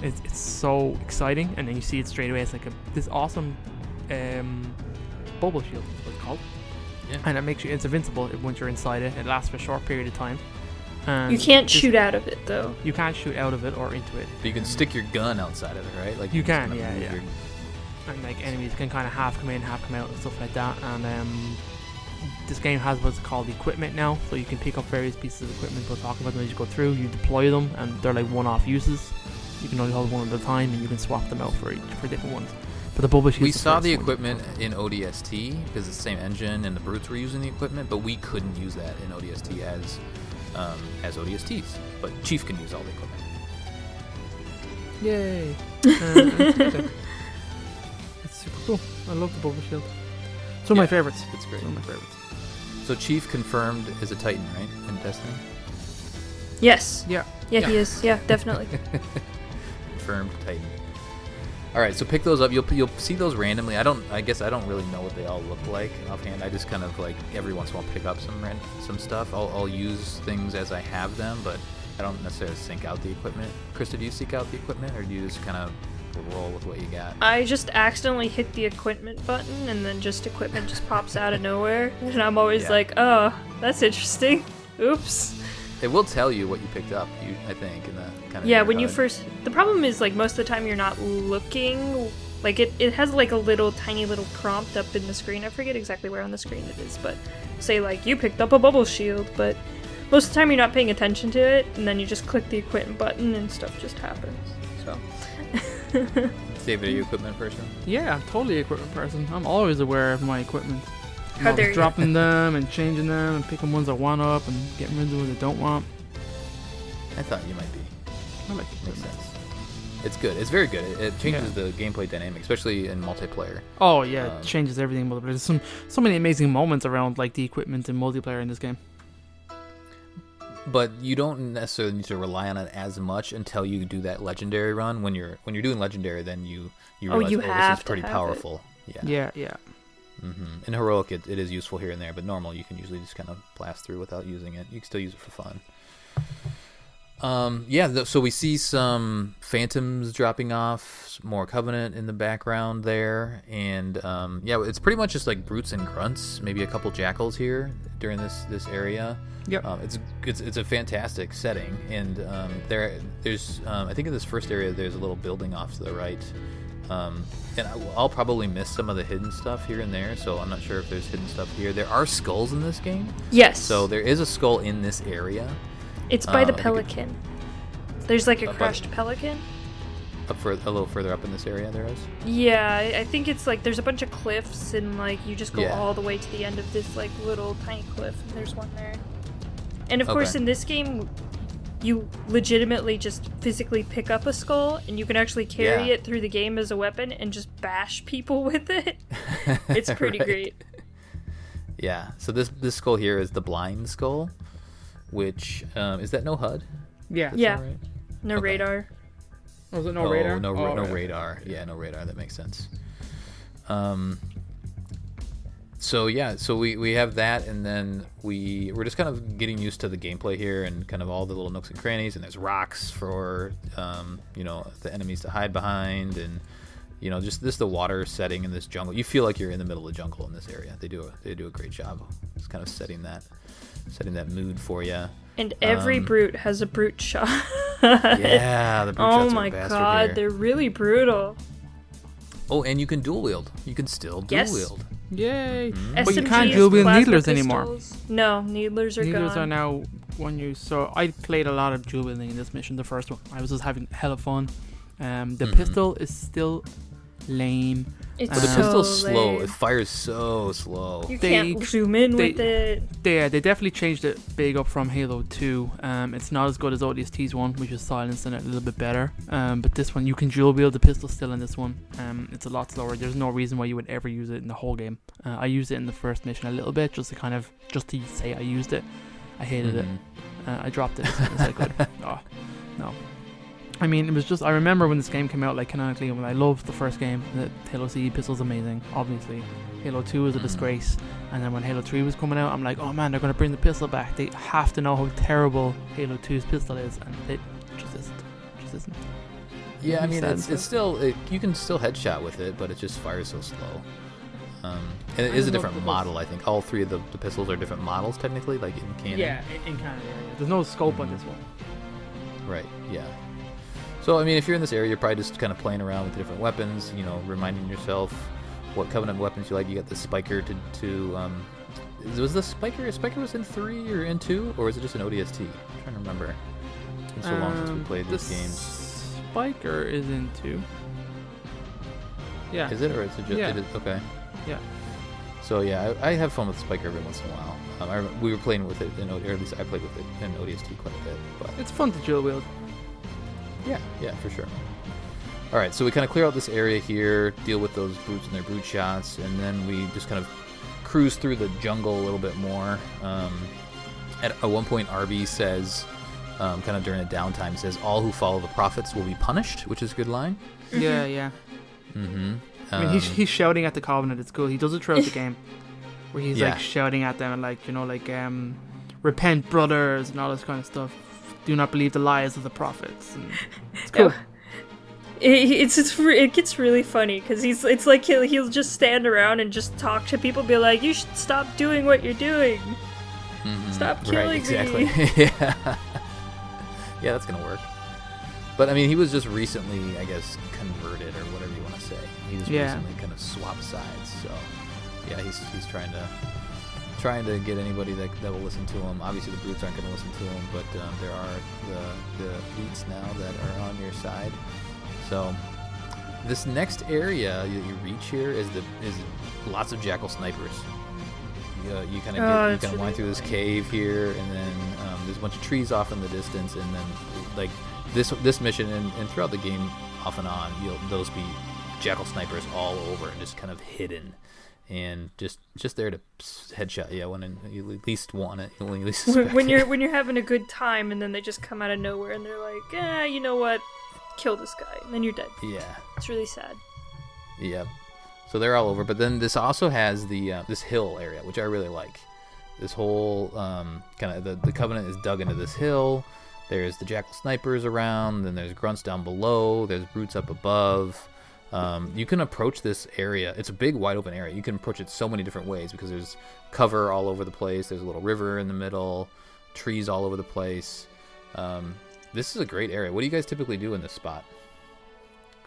It's so exciting. And then you see it straight away. It's like this awesome bubble shield, is what it's called. Yeah. And it makes you invincible once you're inside it. It lasts for a short period of time. And you can't shoot out of it though. You can't shoot out of it or into it. But you can stick your gun outside of it, right? Like you can, yeah. And like enemies can kind of half come in, half come out, and stuff like that. And this game has what's called equipment now, so you can pick up various pieces of equipment. We'll talk about them as you go through. You deploy them, and they're like one-off uses. You can only hold one at a time, and you can swap them out for different ones. But the bubble shield. We saw the equipment in ODST because it's the same engine, and the brutes were using the equipment, but we couldn't use that in ODST as ODSTs. But Chief can use all the equipment. Yay! It's super cool. I love the bubble shield. It's one of my favorites. It's great. One of my favorites. So Chief confirmed is a Titan, right? In Destiny? Yes. Yeah, he is. Yeah, definitely. Confirmed Titan. All right, so pick those up. You'll see those randomly. I guess I don't really know what they all look like offhand. I just kind of like every once in a while pick up some stuff. I'll use things as I have them, but I don't necessarily sync out the equipment. KRYSTA, do you seek out the equipment, or do you just kind of roll with what you got? I just accidentally hit the equipment button, and then equipment just pops out of nowhere, and I'm always like, oh, that's interesting. Oops. It will tell you what you picked up, I think, in that kind of. Yeah, when you first. The problem is like most of the time you're not looking. Like it has like a tiny little prompt up in the screen. I forget exactly where on the screen it is, but say like you picked up a bubble shield, but most of the time you're not paying attention to it, and then you just click the equipment button and stuff just happens. So. David, are you equipment person? Yeah, I'm totally equipment person. I'm always aware of my equipment. Dropping them and changing them and picking ones I want up and getting rid of the ones I don't want. I thought you might be. I like it. Makes sense. It's good. It's very good. It changes the gameplay dynamic, especially in multiplayer. Oh yeah, it changes everything in multiplayer. There's so many amazing moments around like the equipment and multiplayer in this game. But you don't necessarily need to rely on it as much until you do that legendary run. When you're doing legendary, then you realize this is pretty powerful. Yeah. Mm-hmm. In heroic, it is useful here and there, but normal you can usually just kind of blast through without using it. You can still use it for fun. So we see some phantoms dropping off, more Covenant in the background there, and it's pretty much just like brutes and grunts, maybe a couple jackals here during this area. Yep. It's a fantastic setting, and there's I think in this first area there's a little building off to the right, and I'll probably miss some of the hidden stuff here and there, so I'm not sure if there's hidden stuff here. There are skulls in this game. Yes. So there is a skull in this area. It's by the pelican. There's like a crashed pelican. A little further up in this area there is? Yeah, I think it's like there's a bunch of cliffs and like you just go all the way to the end of this like little tiny cliff and there's one there. And of course in this game you legitimately just physically pick up a skull and you can actually carry it through the game as a weapon and just bash people with it. It's pretty great. Yeah, so this skull here is the blind skull, which is that no HUD? Yeah. Right? No radar. Oh, is it no radar? No radar. Yeah, no radar. That makes sense. So we have that, and then we're just kind of getting used to the gameplay here and kind of all the little nooks and crannies, and there's rocks for the enemies to hide behind, and just the water setting in this jungle. You feel like you're in the middle of the jungle in this area. They do a great job. It's kind of setting that mood for you. And every brute has a brute shot. Yeah, the brute shots are Oh my god, here. they're really brutal. Oh, and you can dual wield. You can still dual wield. Yay! Mm-hmm. But you can't dual wield needlers anymore. No, needlers are gone. Needlers are now one use. So I played a lot of dual wielding in this mission, the first one. I was just having hella fun. The pistol is still lame. It's but the pistol's slow. lame. It fires so slow. You can't zoom in with it. They definitely changed it big up from Halo 2. It's not as good as ODST's one, which is silenced and a little bit better. But this one, you can dual wield the pistol still in this one. It's a lot slower. There's no reason why you would ever use it in the whole game. I used it in the first mission a little bit, just to say I used it. I hated it. I dropped it as soon as I could. Oh, no. I mean, it was just, I remember when this game came out, like, canonically, when I loved the first game, the Halo CE pistol's amazing, obviously. Halo 2 was a disgrace, and then when Halo 3 was coming out, I'm like, oh man, they're going to bring the pistol back. They have to know how terrible Halo 2's pistol is, and it just isn't. Yeah, I mean, it's still, you can still headshot with it, but it just fires so slow. And it is a different model, I think. All three of the pistols are different models, technically, like in canon. Yeah, in canon, yeah. There's no scope on this one. Right, yeah. So, I mean, if you're in this area, you're probably just kind of playing around with the different weapons, reminding yourself what Covenant weapons you like. You got the Spiker was the Spiker? Spiker was in 3 or in 2? Or is it just an ODST? I'm trying to remember. It's been so long since we played these games. Spiker is in 2. Yeah. Is it, or is it just... Yeah. It is, okay. Yeah. So, yeah, I have fun with Spiker every once in a while. We were playing with it, or at least I played with it in ODST quite a bit. But it's fun to dual wield. Yeah, for sure. All right, so we kind of clear out this area here, deal with those brutes and their brute shots, and then we just kind of cruise through the jungle a little bit more. At one point, RB says, kind of during a downtime, says, "All who follow the prophets will be punished," which is a good line. Yeah. Mm-hmm. I mean, he's shouting at the Covenant. It's cool. He does it throughout the game, where he's like shouting at them and repent, brothers, and all this kind of stuff. Do not believe the lies of the prophets. And it's cool. It gets really funny because it's like he'll just stand around and just talk to people, be like, "You should stop doing what you're doing. Stop killing me." Yeah, that's gonna work. But I mean, he was just recently, I guess, converted or whatever you want to say. He was recently kind of swapped sides. So yeah, he's trying to get anybody that will listen to him. Obviously, the brutes aren't going to listen to him, but there are the elites now that are on your side. So this next area you reach here is lots of jackal snipers. You kind of wind through this cave here, and then there's a bunch of trees off in the distance, and then like this mission and throughout the game, off and on, those be jackal snipers all over and just kind of hidden. And just there to headshot you when you at least want it. When you least when you're having a good time, and then they just come out of nowhere and they're like, you know what? Kill this guy, and then you're dead. Yeah, it's really sad. Yep. So they're all over, but then this also has the this hill area, which I really like. This whole kind of the Covenant is dug into this hill. There's the jackal snipers around, then there's grunts down below, there's brutes up above. You can approach this area. It's a big, wide open area. You can approach it so many different ways because there's cover all over the place. There's a little river in the middle, trees all over the place. This is a great area. What do you guys typically do in this spot?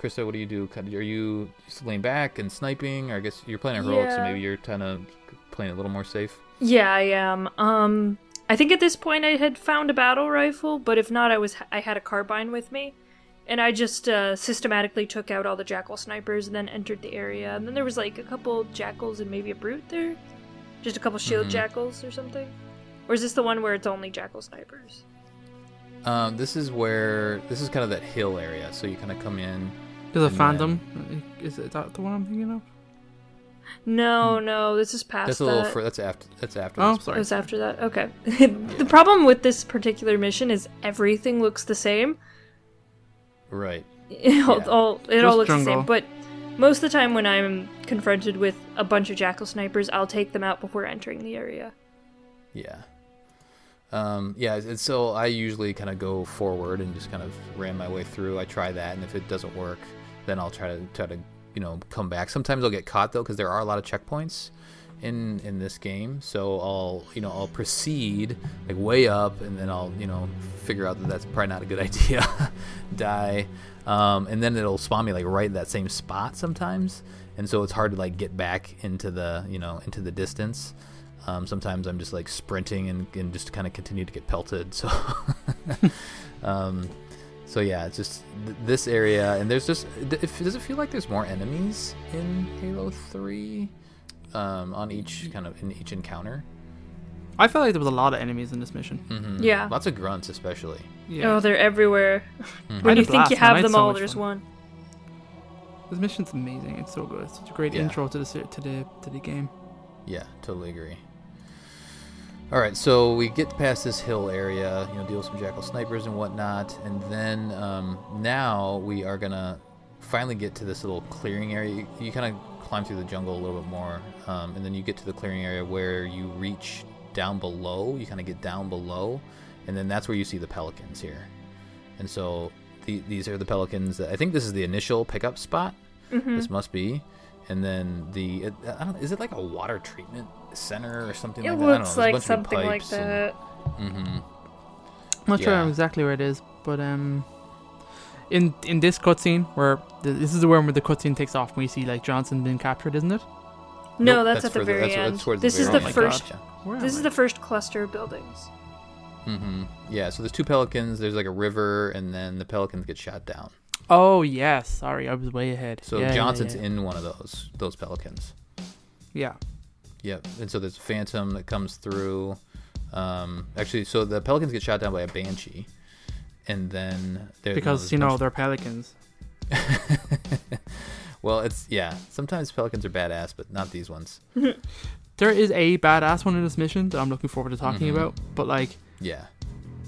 KRYSTA, what do you do? Are you just laying back and sniping? Or I guess you're playing a heroic, so maybe you're kind of playing a little more safe? Yeah, I am. I think at this point I had found a battle rifle, but if not, I had a carbine with me. And I just systematically took out all the jackal snipers and then entered the area. And then there was like a couple jackals and maybe a brute there. Just a couple shield jackals or something. Or is this the one where it's only jackal snipers? This is kind of that hill area. So you kind of come in. There's a phantom. Is that the one I'm thinking of? No, this is past that's a little that's after. Oh, sorry. It was after that. Okay. The problem with this particular mission is everything looks the same. Right. It all looks jungle. the same, but most of the time when I'm confronted with a bunch of jackal snipers, I'll take them out before entering the area. Yeah. And so I usually kind of go forward and just kind of ram my way through. I try that, and if it doesn't work, then I'll try to come back. Sometimes I'll get caught though, because there are a lot of checkpoints in this game. So I'll proceed like way up, and then I'll figure out that that's probably not a good idea. Die, and then it'll spawn me like right in that same spot sometimes, and so it's hard to like get back into the distance. Sometimes I'm just like sprinting and just kind of continue to get pelted. So, so yeah, it's just this area, and there's just does it feel like there's more enemies in Halo 3 in each encounter? I felt like there was a lot of enemies in this mission. Mm-hmm. Yeah, lots of grunts especially. Yeah. Oh, they're everywhere. When you think you have them all, there's one. This mission's amazing. It's so good. It's such a great intro to the game. Yeah, totally agree. All right, so we get past this hill area, deal with some jackal snipers and whatnot, and then now we are gonna finally get to this little clearing area. You kind of climb through the jungle a little bit more, and then you get to the clearing area where you reach down below. You kind of get down below, and then that's where you see the pelicans here. And so these are the pelicans. I think this is the initial pickup spot. Mm-hmm. This must be. And then is it like a water treatment center or something like that? It looks like something like that. I'm not sure exactly where it is, but in this cutscene where this is the one where the cutscene takes off when you see like Johnson being captured, isn't it? No, that's at the very end. This is the first. Yeah. This is the first cluster of buildings. Mm-hmm. Yeah. So there's two pelicans. There's like a river, and then the pelicans get shot down. Oh yes, sorry, I was way ahead. So Johnson's in one of those pelicans. Yeah. Yep. And so there's a phantom that comes through. Actually, so the pelicans get shot down by a banshee, and then because they're pelicans. Well, sometimes pelicans are badass, but not these ones. There is a badass one in this mission that I'm looking forward to talking about, but like,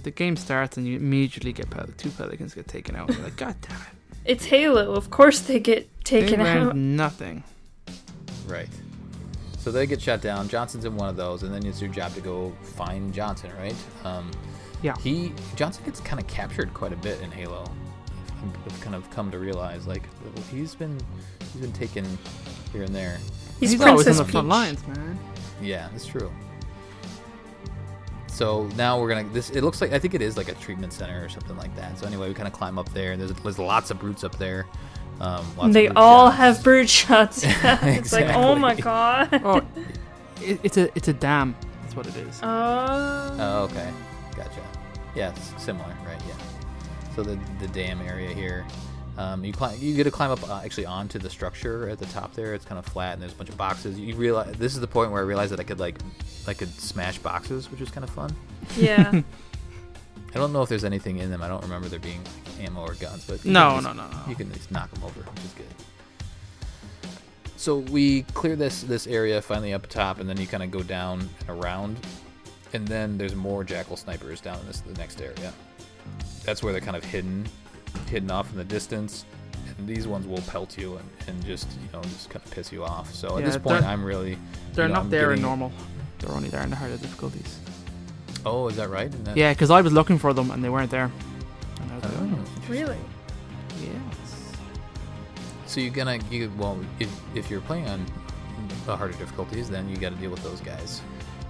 the game starts and you immediately get two pelicans get taken out. You're like, God damn it! It's Halo, of course they get taken out. Nothing. Right. So they get shot down. Johnson's in one of those, and then it's your job to go find Johnson, right? Johnson gets kind of captured quite a bit in Halo. I've kind of come to realize, like, he's been taken here and there. He's always in the front lines, man. Yeah, that's true. So now we're gonna. It looks like, I think it is like a treatment center or something like that. So anyway, we kind of climb up there, and there's lots of brutes up there. They all have brute shots. It's Exactly. like, oh my god. Oh, it's a dam. That's what it is. Oh, okay, gotcha. Yeah, it's similar, right? Yeah. So the dam area here. You get to climb up actually onto the structure at the top there. It's kind of flat, and there's a bunch of boxes. You realize this is the point where I realized that I could smash boxes, which is kind of fun. Yeah. I don't know if there's anything in them. I don't remember there being ammo or guns, but no. You can just knock them over, which is good. So we clear this area finally up top, and then you kind of go down and around, and then there's more jackal snipers down in the next area. That's where they're kind of hidden off in the distance, and these ones will pelt you and just kind of piss you off. So at this point, I'm really they're not there in normal. They're only there in the harder difficulties. Oh, is that right? Yeah, because I was looking for them and they weren't there. And I was like, really? Yes. So if you're playing on the harder difficulties, then you got to deal with those guys.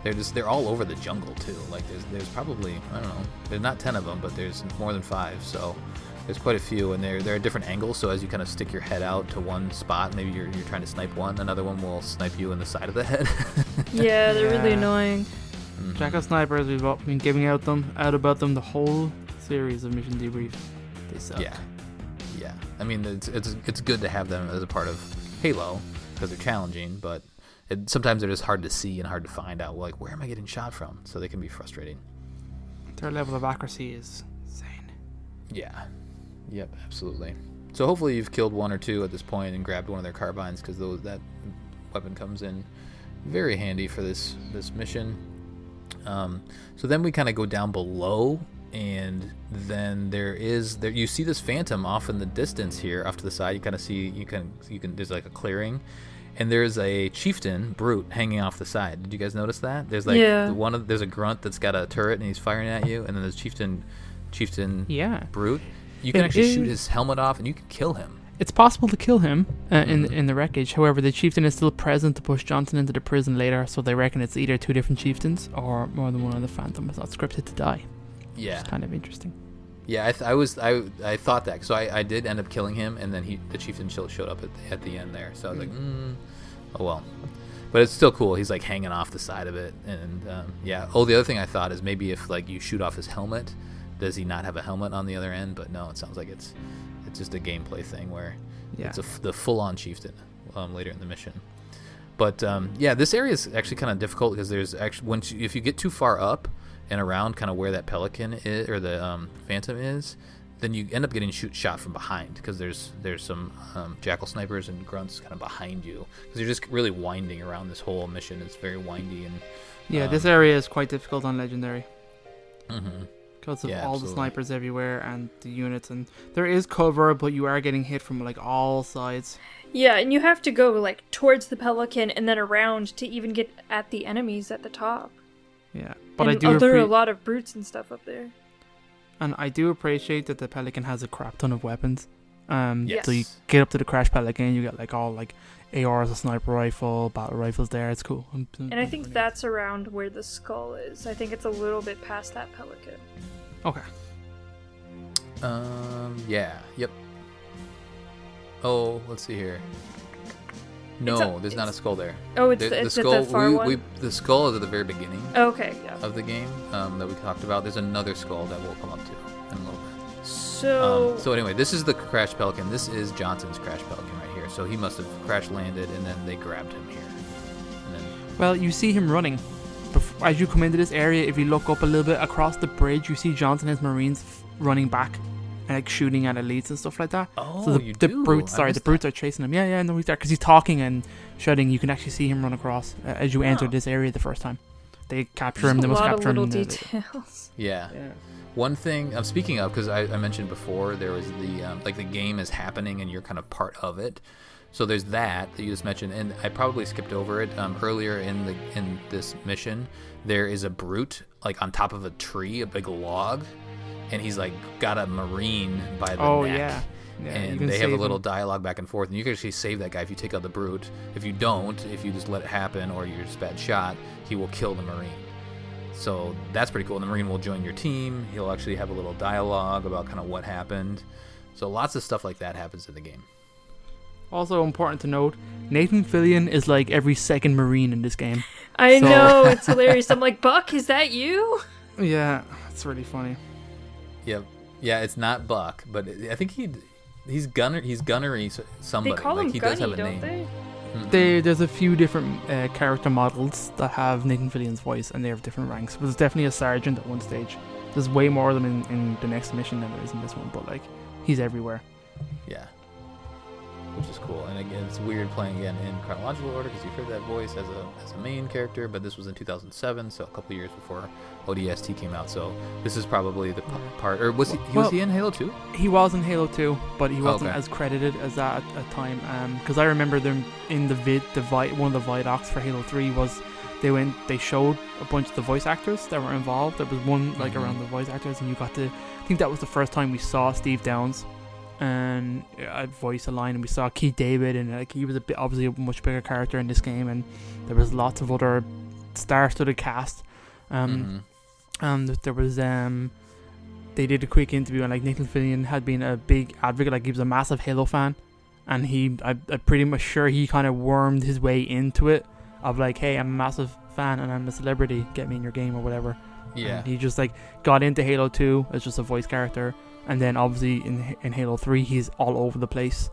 They're all over the jungle too. Like there's probably, I don't know, there's not 10 of them, but there's more than 5. So there's quite a few, and they're at different angles. So as you kind of stick your head out to one spot, maybe you're trying to snipe one, another one will snipe you in the side of the head. Yeah, they're really annoying. Mm-hmm. Check out snipers. We've been giving out about them the whole series of Mission Debrief. They suck. Yeah. I mean, it's good to have them as a part of Halo because they're challenging, but sometimes they're just hard to see and hard to find out. Like, where am I getting shot from? So they can be frustrating. Their level of accuracy is insane. Yeah. Yep, absolutely. So hopefully you've killed 1 or 2 at this point and grabbed one of their carbines, because that weapon comes in very handy for this mission. So then we kind of go down below, and then you see this phantom off in the distance here, off to the side. You kind of see you can there's like a clearing, and there's a chieftain brute hanging off the side. Did you guys notice that? There's like there's a grunt that's got a turret and he's firing at you, and then there's chieftain brute. You can actually shoot his helmet off and you can kill him. It's possible to kill him in the wreckage. However, the chieftain is still present to push Johnson into the prison later, so they reckon it's either 2 different chieftains or more than one of the phantom is not scripted to die. Yeah, it's kind of interesting. Yeah, I thought that, so I did end up killing him, and then the chieftain showed up at the end there. So I was like, oh well. But it's still cool. He's like hanging off the side of it, and yeah. Oh, the other thing I thought is maybe if like you shoot off his helmet, does he not have a helmet on the other end? But no, it sounds like it's just a gameplay thing where it's the full-on chieftain later in the mission. But yeah, this area is actually kind of difficult because there's actually if you get too far up and around kind of where that pelican is or the phantom is, then you end up getting shot from behind because there's some jackal snipers and grunts kind of behind you because you're just really winding around this whole mission. It's very windy and this area is quite difficult on Legendary. Mm-hmm. Because of all the snipers everywhere and the units, and there is cover, but you are getting hit from like all sides. Yeah, and you have to go like towards the pelican and then around to even get at the enemies at the top. Yeah, but and there are a lot of brutes and stuff up there. And I do appreciate that the pelican has a crap ton of weapons. Yes. So you get up to the crash pelican, you get like all like ARs, a sniper rifle, battle rifles there. It's cool. And I think that's around where the skull is. I think it's a little bit past that pelican. Okay. Yeah. Yep. Oh, let's see here. No, there's not a skull there. Oh, it's skull, at the far one? The skull is at the very beginning okay, yeah. of the game that we talked about. There's another skull that we'll come up to in a little bit. So anyway, this is the crash pelican. This is Johnson's crash pelican right here. So he must have crash landed, and then they grabbed him here. And then, well, you see him running. As you come into this area, if you look up a little bit across the bridge, you see Johnson and his Marines running back and like shooting at elites and stuff like that. Oh, so the brutes are chasing him. Yeah, no, he's there because he's talking and shouting. You can actually see him run across as you enter this area the first time. They capture him. They must capture him. A lot of little details. Yeah. One thing I'm speaking of, because I mentioned before, there was the game is happening and you're kind of part of it. So there's that you just mentioned, and I probably skipped over it earlier in this mission. There is a brute like on top of a tree, a big log, and he's like got a Marine by the neck. Yeah, and they have a little dialogue back and forth, and you can actually save that guy if you take out the brute. If you don't, if you just let it happen or you're just bad shot, he will kill the Marine. So that's pretty cool. And the Marine will join your team. He'll actually have a little dialogue about kind of what happened. So lots of stuff like that happens in the game. Also important to note, Nathan Fillion is like every second Marine in this game. I know, it's hilarious. I'm like, Buck, is that you? Yeah, it's really funny. Yep. Yeah, it's not Buck, but I think he's gunnery somebody. They call like him he Gunny, does have a don't name. they? Mm-hmm. There's a few different character models that have Nathan Fillion's voice, and they have different ranks. But there's definitely a sergeant at one stage. There's way more of them in the next mission than there is in this one, but like he's everywhere. Yeah. Which is cool. And again, it's weird playing again in chronological order because you've heard that voice as a main character, but this was in 2007, so a couple years before ODST came out. So this is probably the part. Or was he in Halo 2? He was in Halo 2, but he wasn't as credited as that at the time. Because I remember them in the one of the Vidocs for Halo 3 was they showed a bunch of the voice actors that were involved. There was one like around the voice actors, and you got to, I think that was the first time we saw Steve Downes and voice a line, and we saw Keith David, and like he was obviously a much bigger character in this game, and there was lots of other star-studded cast. And there was they did a quick interview, and like Nathan Fillion had been a big advocate, like he was a massive Halo fan, and I'm pretty much sure he kind of wormed his way into it, of like, hey, I'm a massive fan and I'm a celebrity, get me in your game or whatever. Yeah. And he just like got into Halo 2 as just a voice character, and then obviously in Halo 3 he's all over the place.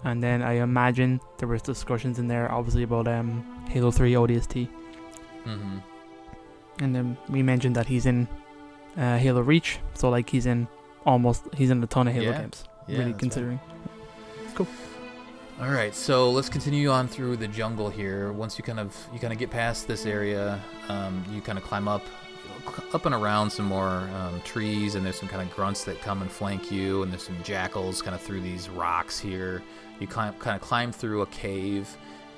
And then I imagine there was discussions in there obviously about Halo 3 ODST. And then we mentioned that he's in Halo Reach, so like he's in a ton of Halo games. Really considering. It's cool. All right, so let's continue on through the jungle here. Once you kind of get past this area, you kind of climb up and around some more trees, and there's some kind of grunts that come and flank you, and there's some jackals kind of through these rocks here. You kind of climb through a cave,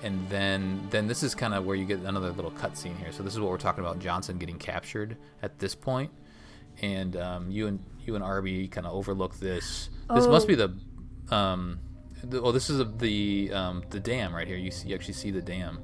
and then this is kind of where you get another little cutscene here. So this is what we're talking about, Johnson getting captured at this point, and you and Arby kind of overlook this. This must be the this is the dam right here. You actually see the dam,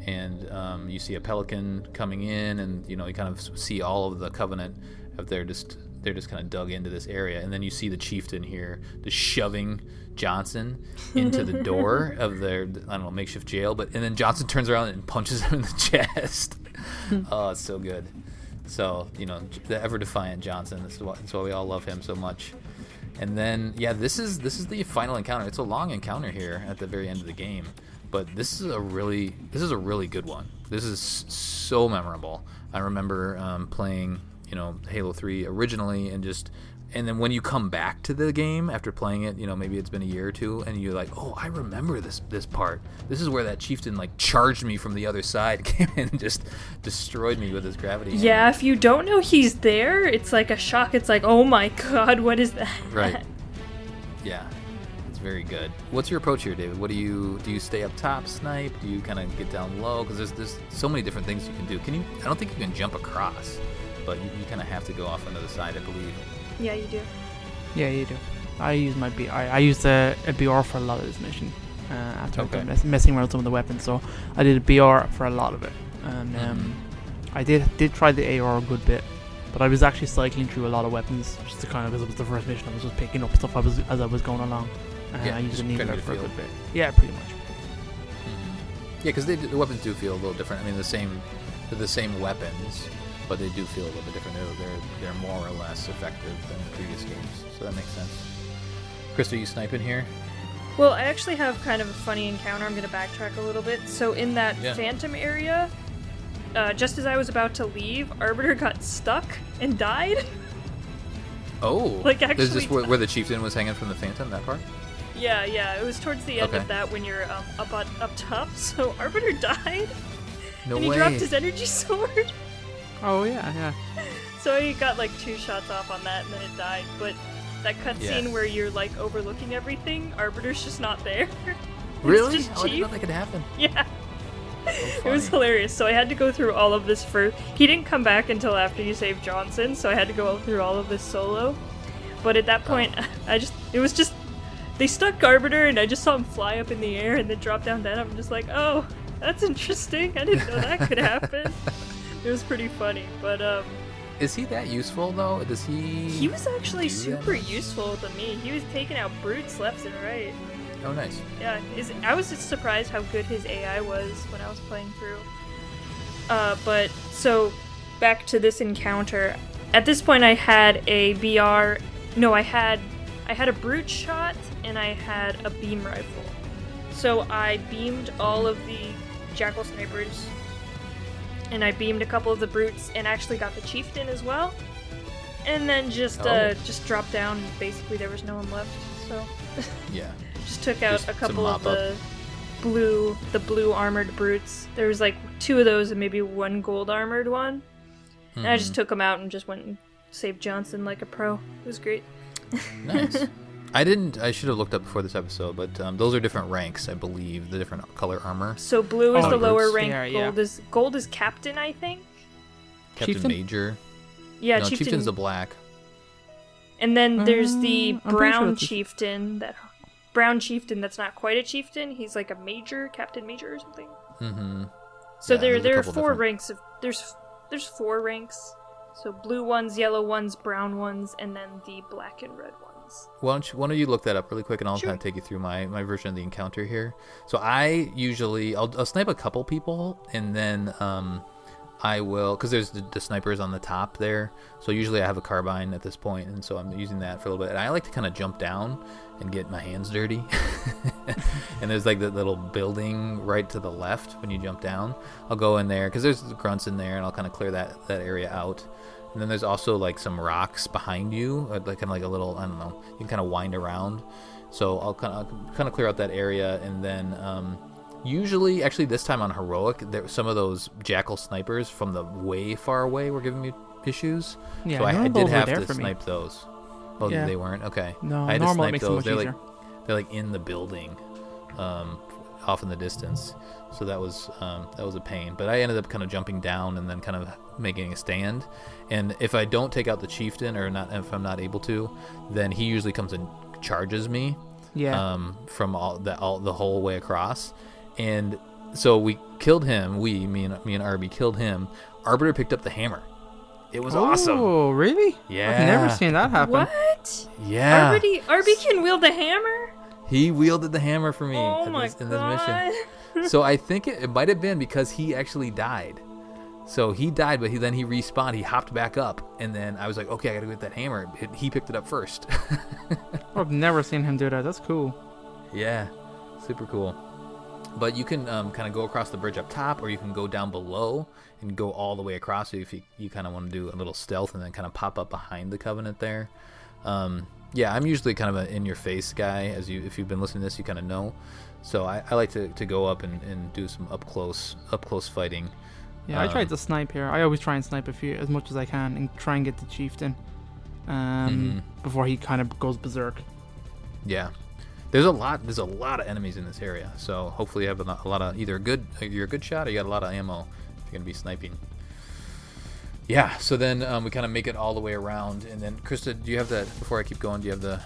and you see a pelican coming in, and you kind of see all of the Covenant of they're just kind of dug into this area, and then you see the chieftain here just shoving Johnson into the door of their makeshift jail, and then Johnson turns around and punches him in the chest. Oh, it's so good. So the ever defiant Johnson. That's why we all love him so much. And then this is the final encounter. It's a long encounter here at the very end of the game, but this is a really good one. This is so memorable. I remember playing Halo 3 originally, and then when you come back to the game after playing it, maybe it's been a year or two, and you're like, oh, I remember this part. This is where that chieftain like charged me from the other side, came in and just destroyed me with his gravity. Yeah, if you don't know he's there, it's like a shock. It's like, oh my god, what is that? Right. Yeah, it's very good. What's your approach here, David? What do you stay up top, snipe? Do you kind of get down low? Because there's so many different things you can do. I don't think you can jump across, but you kind of have to go off onto the side, I believe. Yeah, you do. Yeah, you do. I use my I used a BR for a lot of this mission after messing around with some of the weapons. So I did a BR for a lot of it, and I did try the AR a good bit, but I was actually cycling through a lot of weapons just to kind of, because it was the first mission. I was just picking up stuff as I was going along. I used the needler for a good bit. Yeah, pretty much. Yeah, because the weapons do feel a little different. I mean, they're the same weapons, but they do feel a little bit different. They're more or less effective than previous games, so that makes sense. KRYSTA, you sniping here? Well, I actually have kind of a funny encounter. I'm going to backtrack a little bit. So in that Phantom area, just as I was about to leave, Arbiter got stuck and died. Oh, like actually, is this where the chieftain was hanging from the Phantom? That part? Yeah. It was towards the end of that when you're up top. So Arbiter died. No and way. He dropped his energy sword. Oh yeah. So he got like 2 shots off on that, and then it died. But that cutscene where you're like overlooking everything, Arbiter's just not there. Really? Just I didn't know that could happen. Yeah. It was hilarious. So I had to go through all of this first. He didn't come back until after you saved Johnson, so I had to go through all of this solo. But at that point, they stuck Arbiter, and I just saw him fly up in the air and then drop down dead. I'm just like, oh, that's interesting. I didn't know that could happen. It was pretty funny, but is he that useful though? Does he? He was actually super useful to me. He was taking out brutes left and right. Oh, nice. Yeah, I was just surprised how good his AI was when I was playing through. But so back to this encounter. At this point, I had a BR. No, I had a brute shot and I had a beam rifle. So I beamed all of the jackal snipers. And I beamed a couple of the brutes and actually got the chieftain as well. And then just dropped down, and basically there was no one left. So just took out a couple of the blue armored brutes. There was like 2 of those and maybe 1 gold armored one. And I just took them out and just went and saved Johnson like a pro. It was great. Nice. I didn't. I should have looked up before this episode, but those are different ranks, I believe. The different color armor. So blue is the lower rank. Yeah, Gold is captain, I think. Captain Chieftain? Major. Yeah, no, chieftain. Chieftain's the black. And then there's the brown sure chieftain. That brown chieftain that's not quite a chieftain. He's like a major, captain major or something. Mm-hmm. So Yeah, there are couple 4 different- ranks of there's 4 ranks. So blue ones, yellow ones, brown ones, and then the black and red ones. Why don't you look that up really quick, and I'll Sure. kind of take you through my version of the encounter here. So I usually I'll snipe a couple people, and then I will, because there's the snipers on the top there. So usually I have a carbine at this point, and so I'm using that for a little bit. And I like to kind of jump down and get my hands dirty. And there's like that little building right to the left when you jump down. I'll go in there because there's grunts in there, and I'll kind of clear that area out. And then there's also like some rocks behind you, like kind of like a little, I don't know, you can kind of wind around. So I'll kind of clear out that area, and then usually, actually this time on heroic, some of those jackal snipers from the way far away were giving me issues. Yeah, so I did have to for me. snipe those. Oh, Yeah. they weren't? Okay. No, I had to normal snipe makes it those. much They're easier. like in the building, off in the distance. So that was a pain. But I ended up kind of jumping down and then kind of making a stand. And if I don't take out the chieftain, or not, if I'm not able to, then he usually comes and charges me. Yeah. From the whole way across. And so we killed him. Me and Arby killed him. Arbiter picked up the hammer. It was awesome. Oh, really? Yeah. I've never seen that happen. What? Yeah. Arby can wield a hammer? He wielded the hammer for me Oh in my this god. mission. So I think it might have been because he actually died. So he died, but then he respawned. He hopped back up, and then I was like, okay, I gotta get that hammer. He picked it up first. I've never seen him do that. That's cool. Yeah, super cool. But you can kind of go across the bridge up top, or you can go down below and go all the way across. So if you kind of want to do a little stealth and then kind of pop up behind the Covenant there. Yeah, I'm usually kind of an in-your-face guy. If you've been listening to this, you kind of know. So I like to go up and do some up close fighting. Yeah, I tried to snipe here. I always try and snipe as much as I can and try and get the chieftain before he kind of goes berserk. Yeah. There's a lot of enemies in this area, so hopefully you have a lot of you're a good shot, or you got a lot of ammo if you're gonna be sniping. Yeah, so then we kind of make it all the way around, and then KRYSTA, do you have that? Before I keep going, do you have the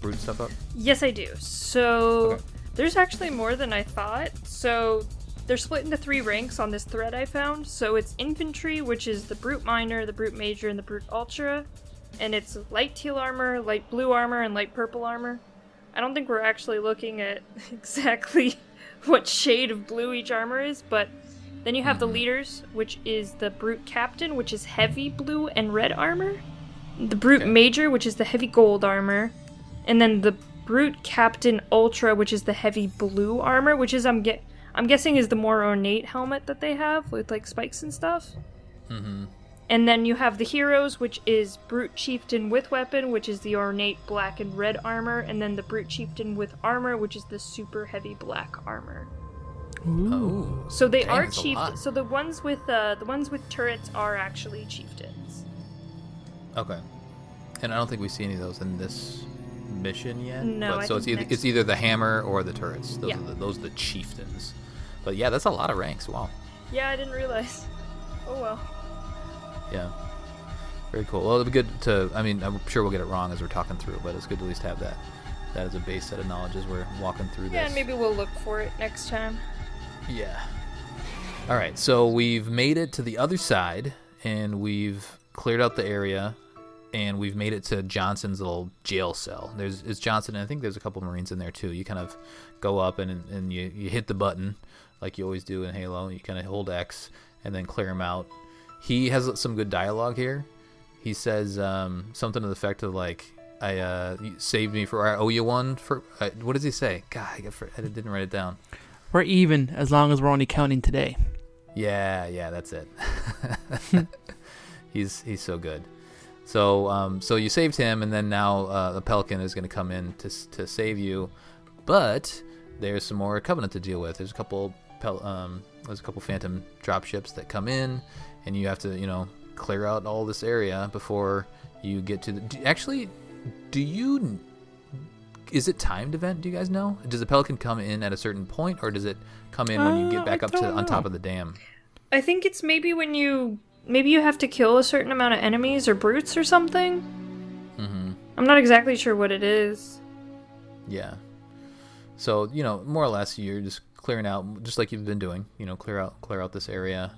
brute stuff up? Yes, I do. So Okay. there's actually more than I thought. So they're split into 3 ranks on this thread I found. So it's infantry, which is the brute minor, the brute major, and the brute ultra, and it's light teal armor, light blue armor, and light purple armor. I don't think we're actually looking at exactly what shade of blue each armor is, but then you have the leaders, which is the brute captain, which is heavy blue and red armor, the brute major, which is the heavy gold armor, and then the brute captain ultra, which is the heavy blue armor, which is I'm guessing is the more ornate helmet that they have with like spikes and stuff. Mm-hmm. And then you have the heroes, which is Brute Chieftain with weapon, which is the ornate black and red armor, and then the Brute Chieftain with armor, which is the super heavy black armor. Ooh. Oh. So they Dang, are that's a chieftains. lot. So the ones with turrets are actually chieftains. Okay. And I don't think we see any of those in this mission yet. No, But, so I it's think it's either the hammer or the turrets. Those Yeah. those are the chieftains. But yeah, that's a lot of ranks. Wow. Yeah, I didn't realize. Oh well. Yeah. Very cool. Well, it'll be good to, I mean, I'm sure we'll get it wrong as we're talking through, but it's good to at least have that as a base set of knowledge as we're walking through this. Yeah, and maybe we'll look for it next time. Yeah. All right, so we've made it to the other side, and we've cleared out the area, and we've made it to Johnson's little jail cell. It's Johnson, and I think there's a couple Marines in there too. You kind of go up and you hit the button like you always do in Halo. You kind of hold X and then clear him out. He has some good dialogue here. He says something to the effect of like, you saved me for, I owe you one for, what does he say? God, I didn't write it down. We're even as long as we're only counting today. Yeah, that's it. He's so good. So you saved him, and then now the Pelican is going to come in to save you, but there's some more Covenant to deal with. There's a couple Phantom dropships that come in, and you have to clear out all this area before you get to the. Actually, Is it timed event? Do you guys know? Does the Pelican come in at a certain point, or does it come in when you get back up to on top of the dam? I think it's maybe when you have to kill a certain amount of enemies or brutes or something. Mm-hmm. I'm not exactly sure what it is. Yeah. So, more or less, you're just clearing out, just like you've been doing. Clear out this area.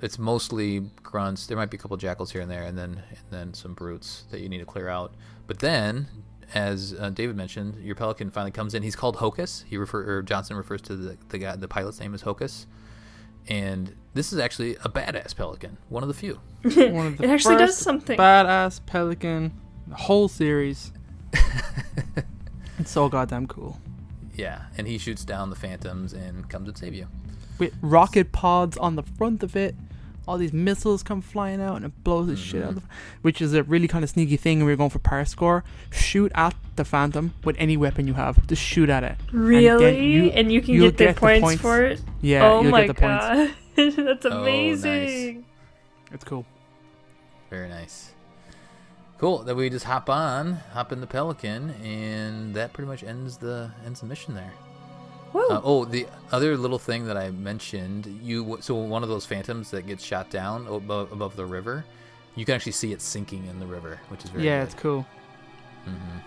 It's mostly grunts. There might be a couple jackals here and there, and then some brutes that you need to clear out. But then, as David mentioned, your Pelican finally comes in. He's called Hocus. Johnson refers to the pilot's name as Hocus. And this is actually a badass Pelican, one of the few. It actually does something. Badass Pelican, the whole series. It's so goddamn cool. Yeah, and he shoots down the phantoms and comes and save you. With rocket pods on the front of it, all these missiles come flying out and it blows the shit out of them, which is a really kind of sneaky thing when we're going for power score. Shoot at the phantom with any weapon you have. Just shoot at it. Really? And you can get the points for it? Yeah, oh you'll my get the points. God. That's amazing. Nice. It's cool. Very nice. Cool. Then we just hop in the Pelican, and that pretty much ends the mission there. The other little thing that I mentioned, so one of those phantoms that gets shot down above the river, you can actually see it sinking in the river, which is very good. It's cool. Mm-hmm.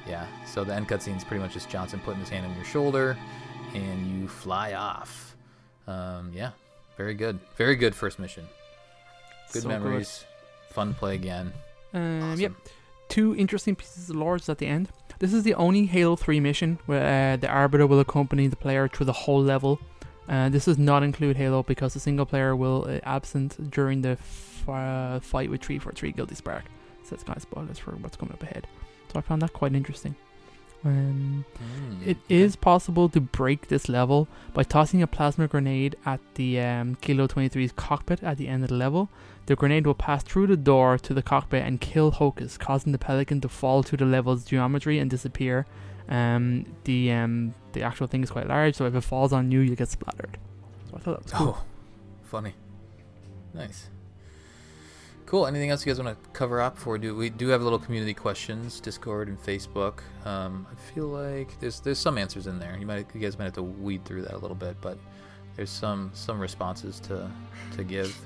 Yeah, so the end cutscene is pretty much just Johnson putting his hand on your shoulder, and you fly off. Very good. Very good first mission. Good memories. Good. Fun to play again. Awesome. Yep. 2 interesting pieces of lore at the end. This is the only Halo 3 mission where the Arbiter will accompany the player through the whole level. This does not include Halo because the single player will absent during the fight with 343 Guilty Spark. So that's kind of spoilers for what's coming up ahead. So I found that quite interesting. It is possible to break this level by tossing a plasma grenade at the Kilo 23's cockpit at the end of the level. The grenade will pass through the door to the cockpit and kill Hocus, causing the Pelican to fall to the level's geometry and disappear. The actual thing is quite large, so if it falls on you, you get splattered. So I thought that was cool. Oh, funny. Nice. Cool. Anything else you guys want to cover up before we do have a little community questions, Discord and Facebook. I feel like there's some answers in there. You guys might have to weed through that a little bit, but there's some responses to give.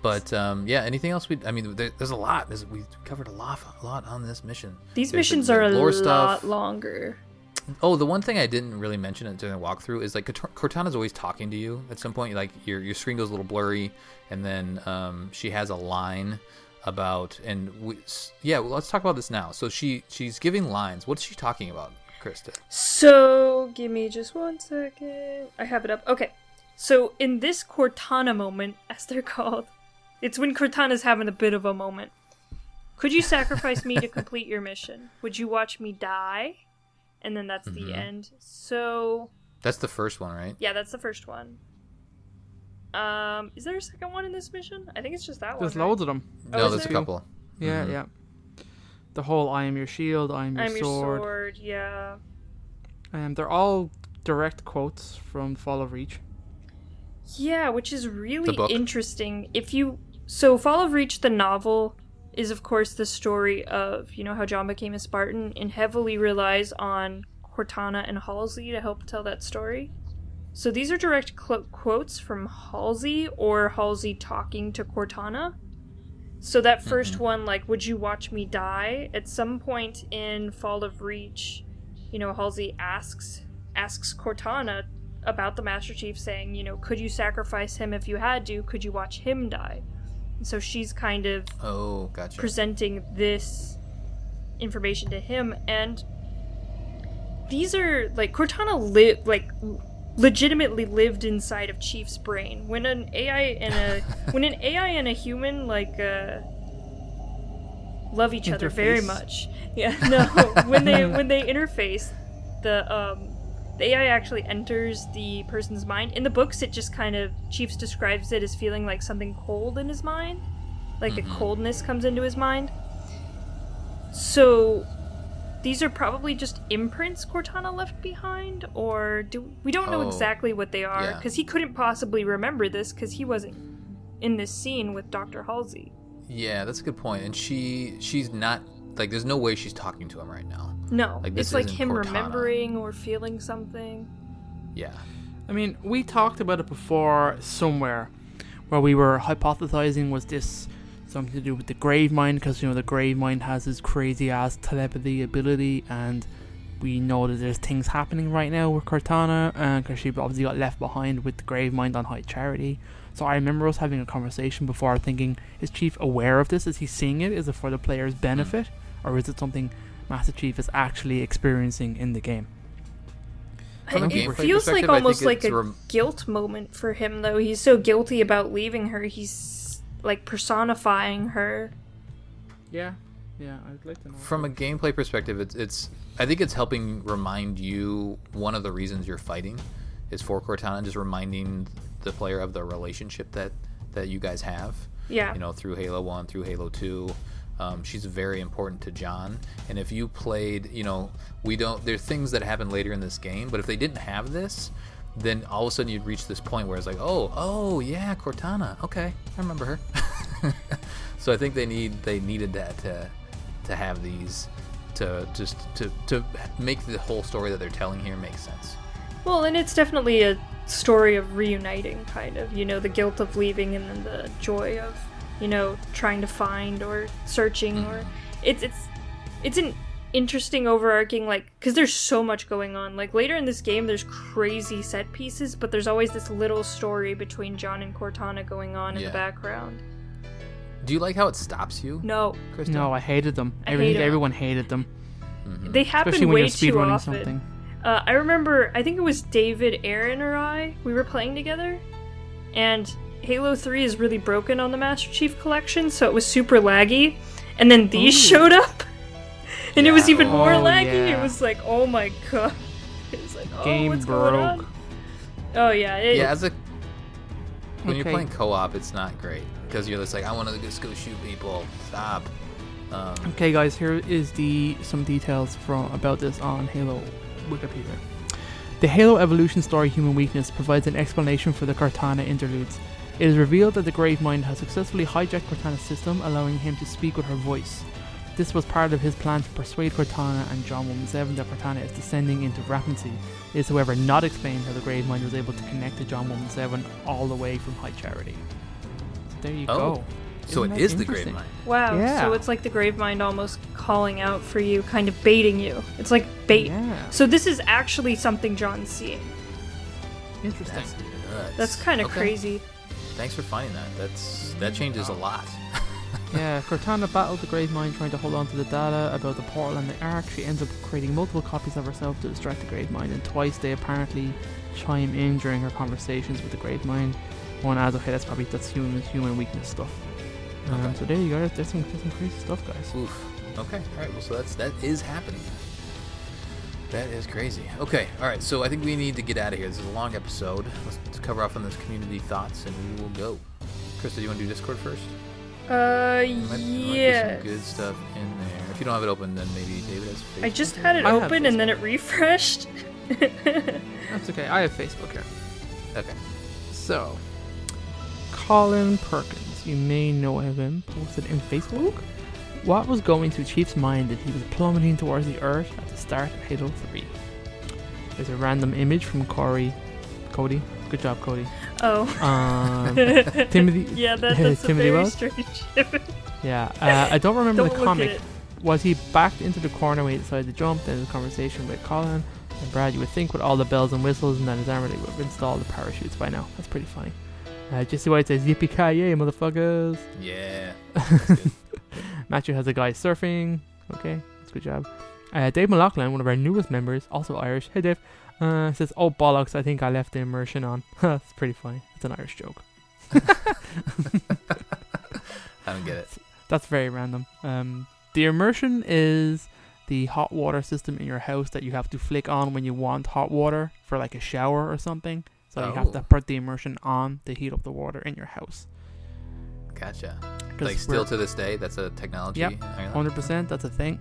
But anything else? There's a lot. We covered a lot on this mission. These missions are a lot longer. Oh, the one thing I didn't really mention during the walkthrough is like Cortana's always talking to you at some point. Like your screen goes a little blurry, and then she has a line about let's talk about this now. So she's giving lines. What's she talking about, KRYSTA? So give me just 1 second. I have it up. Okay. So in this Cortana moment, as they're called, it's when Cortana's having a bit of a moment. Could you sacrifice me to complete your mission? Would you watch me die? And then that's the end. So that's the first one, right? Yeah, that's the first one. Is there a second one in this mission? I think it's just that one. There's loads of them. No, there's a couple. Yeah, yeah. The whole I am your shield, I am your sword. Yeah. They're all direct quotes from Fall of Reach. Yeah, which is really interesting. So Fall of Reach, the novel, is of course the story of, how John became a Spartan and heavily relies on Cortana and Halsey to help tell that story. So these are direct quotes from Halsey or Halsey talking to Cortana. So that first one, like, would you watch me die? At some point in Fall of Reach, Halsey asks Cortana about the Master Chief, saying, could you sacrifice him if you had to? Could you watch him die? So she's kind of presenting this information to him, and these are like Cortana legitimately lived inside of Chief's brain. When an AI and a human love each other very much. Yeah, no. when they interface, the AI actually enters the person's mind. In the books, it just kind of, Chiefs describes it as feeling like something cold in his mind. Like a coldness comes into his mind. So, these are probably just imprints Cortana left behind? Or we don't know exactly what they are. Because he couldn't possibly remember this because he wasn't in this scene with Dr. Halsey. Yeah, that's a good point. And she's not, like, there's no way she's talking to him right now. No, like, it's like him Cortana. remembering or feeling something. Yeah. I mean, we talked about it before somewhere, where we were hypothesizing, was this something to do with the Gravemind, because, you know, the Gravemind has this crazy-ass telepathy ability, and we know that there's things happening right now with Cortana, because she obviously got left behind with the Gravemind on High Charity. So I remember us having a conversation before thinking, is Chief aware of this? Is he seeing it? Is it for the player's benefit? Or is it something Master Chief is actually experiencing in the game? It feels like almost like a guilt moment for him, though. He's so guilty about leaving her. He's like personifying her. Yeah, I'd like to know. From a gameplay perspective, it's I think it's helping remind you one of the reasons you're fighting is for Cortana, just reminding the player of the relationship that you guys have. Yeah. You know, through Halo 1, through Halo 2. She's very important to John. And if you played, you know, there's things that happen later in this game, but if they didn't have this, then all of a sudden you'd reach this point where it's like, oh yeah, Cortana. Okay, I remember her. So I think they needed that to have these to make the whole story that they're telling here make sense. Well, and it's definitely a story of reuniting, kind of. You know, the guilt of leaving and then the joy of, you know, trying to find or searching, or it's an interesting overarching, like, because there's so much going on. Like, later in this game, there's crazy set pieces, but there's always this little story between John and Cortana going on in the background. Do you like how it stops you? No. KRYSTA? No, I hated them. Everyone hated them. Mm-hmm. They happen especially when way you're too speedrunning often. something. I remember, I think it was David, Aaron, or we were playing together, and Halo 3 is really broken on the Master Chief Collection, so it was super laggy, and then these showed up, and it was even more laggy. Yeah. It was like, oh my god. It was like, Game what's broke. going on? Oh yeah. When you're playing co-op, it's not great, because you're just like, I want to just go shoot people. Stop. Okay, guys, here is some details about this on Halo Wikipedia. The Halo evolution story Human Weakness provides an explanation for the Cortana interludes. It is revealed that the Gravemind has successfully hijacked Cortana's system, allowing him to speak with her voice. This was part of his plan to persuade Cortana and John 117 that Cortana is descending into rappancy. It is, however, not explained how the Gravemind was able to connect to John 117 all the way from High Charity. There you go. So it is the Gravemind. Wow, yeah. So it's like the Gravemind almost calling out for you, kind of baiting you. It's like bait. Yeah. So this is actually something John's seeing. Interesting. That's kind of crazy. Thanks for finding that. That changes a lot. Yeah, Cortana battled the Gravemind trying to hold on to the data about the portal and the Ark. She ends up creating multiple copies of herself to distract the Gravemind, and twice they apparently chime in during her conversations with the Gravemind. One adds, okay, that's human weakness stuff. So there you go. There's some crazy stuff, guys. Oof. Okay. All right. Well, so that is happening. That is crazy. Okay. All right. So I think we need to get out of here. This is a long episode. Let's cover off on this community thoughts, and we will go. KRYSTA, do you want to do Discord first? Yeah. Might be some good stuff in there. If you don't have it open, then maybe David has Facebook. I just had it open and then it refreshed. That's okay. I have Facebook here. Okay. So, Colin Perkins. You may know him, posted in Facebook. What was going through Chief's mind that he was plummeting towards the Earth at the start of Halo 3? There's a random image from Cody. Good job, Cody. Oh. Timothy. Yeah, that's Timothy a very Wells? strange. Yeah, I don't remember Don't the comic. look at Was he backed into the corner when he decided to jump? Then the conversation with Colin and Brad. You would think with all the bells and whistles and then his armor, they would have installed the parachutes by now. That's pretty funny. Jesse White says, yippee-ki-yay, motherfuckers. Yeah. That's good. Matthew has a guy surfing. Okay, that's a good job. Dave McLaughlin, one of our newest members, also Irish. Hey, Dave. Says, oh, bollocks, I think I left the immersion on. It's pretty funny. It's an Irish joke. I don't get it. That's very random. The immersion is the hot water system in your house that you have to flick on when you want hot water for like a shower or something. So you have to put the immersion on to heat up the water in your house. Gotcha. Like still to this day, that's a technology? Yep, 100%. That's a thing.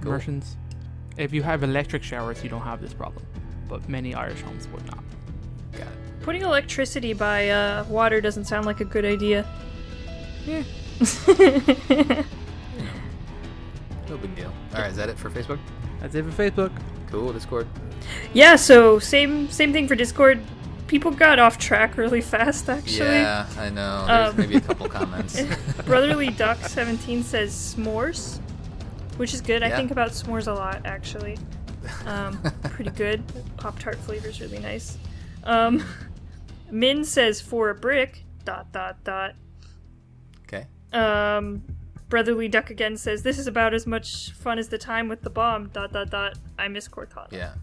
Cool. Immersions. If you have electric showers, you don't have this problem. But many Irish homes would not. Got it. Putting electricity by water doesn't sound like a good idea. Yeah, No big deal. All right, is that it for Facebook? That's it for Facebook. Cool. Discord. Yeah. So same thing for Discord. People got off track really fast, actually. Yeah, I know. There's maybe a couple comments. Brotherly Duck 17 says s'mores, which is good. Yeah. I think about s'mores a lot, actually. Pretty good. Pop-Tart flavor's really nice. Min says for a brick, ... Okay. Brotherly Duck again says, this is about as much fun as the time with the bomb, ... I miss Cortana. Yeah.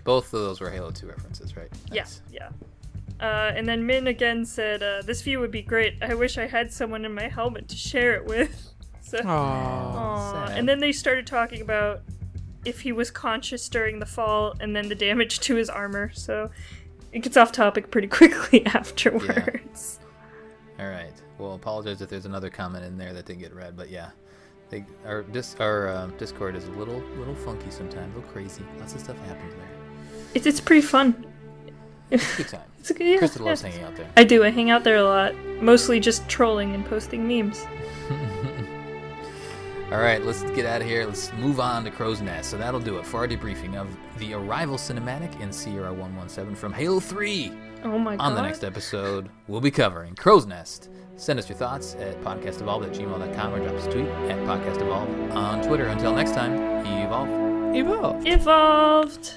Both of those were Halo 2 references, right? Nice. Yeah. And then Min again said, this view would be great. I wish I had someone in my helmet to share it with. So, Aww. And then they started talking about if he was conscious during the fall and then the damage to his armor. So it gets off topic pretty quickly afterwards. Yeah. All right. Well, apologize if there's another comment in there that didn't get read, but yeah. Our Discord is a little funky sometimes, a little crazy. Lots of stuff happens there. It's pretty fun. It's a good time. KRYSTA loves hanging out there. I do. I hang out there a lot. Mostly just trolling and posting memes. All right, let's get out of here. Let's move on to Crow's Nest. So that'll do it for our debriefing of the Arrival cinematic in Sierra 117 from Halo 3. Oh my god. On the next episode, we'll be covering Crow's Nest. Send us your thoughts at podcastevolved@gmail.com or drop us a tweet at podcastevolved on Twitter. Until next time, evolve. Evolved. Evolved.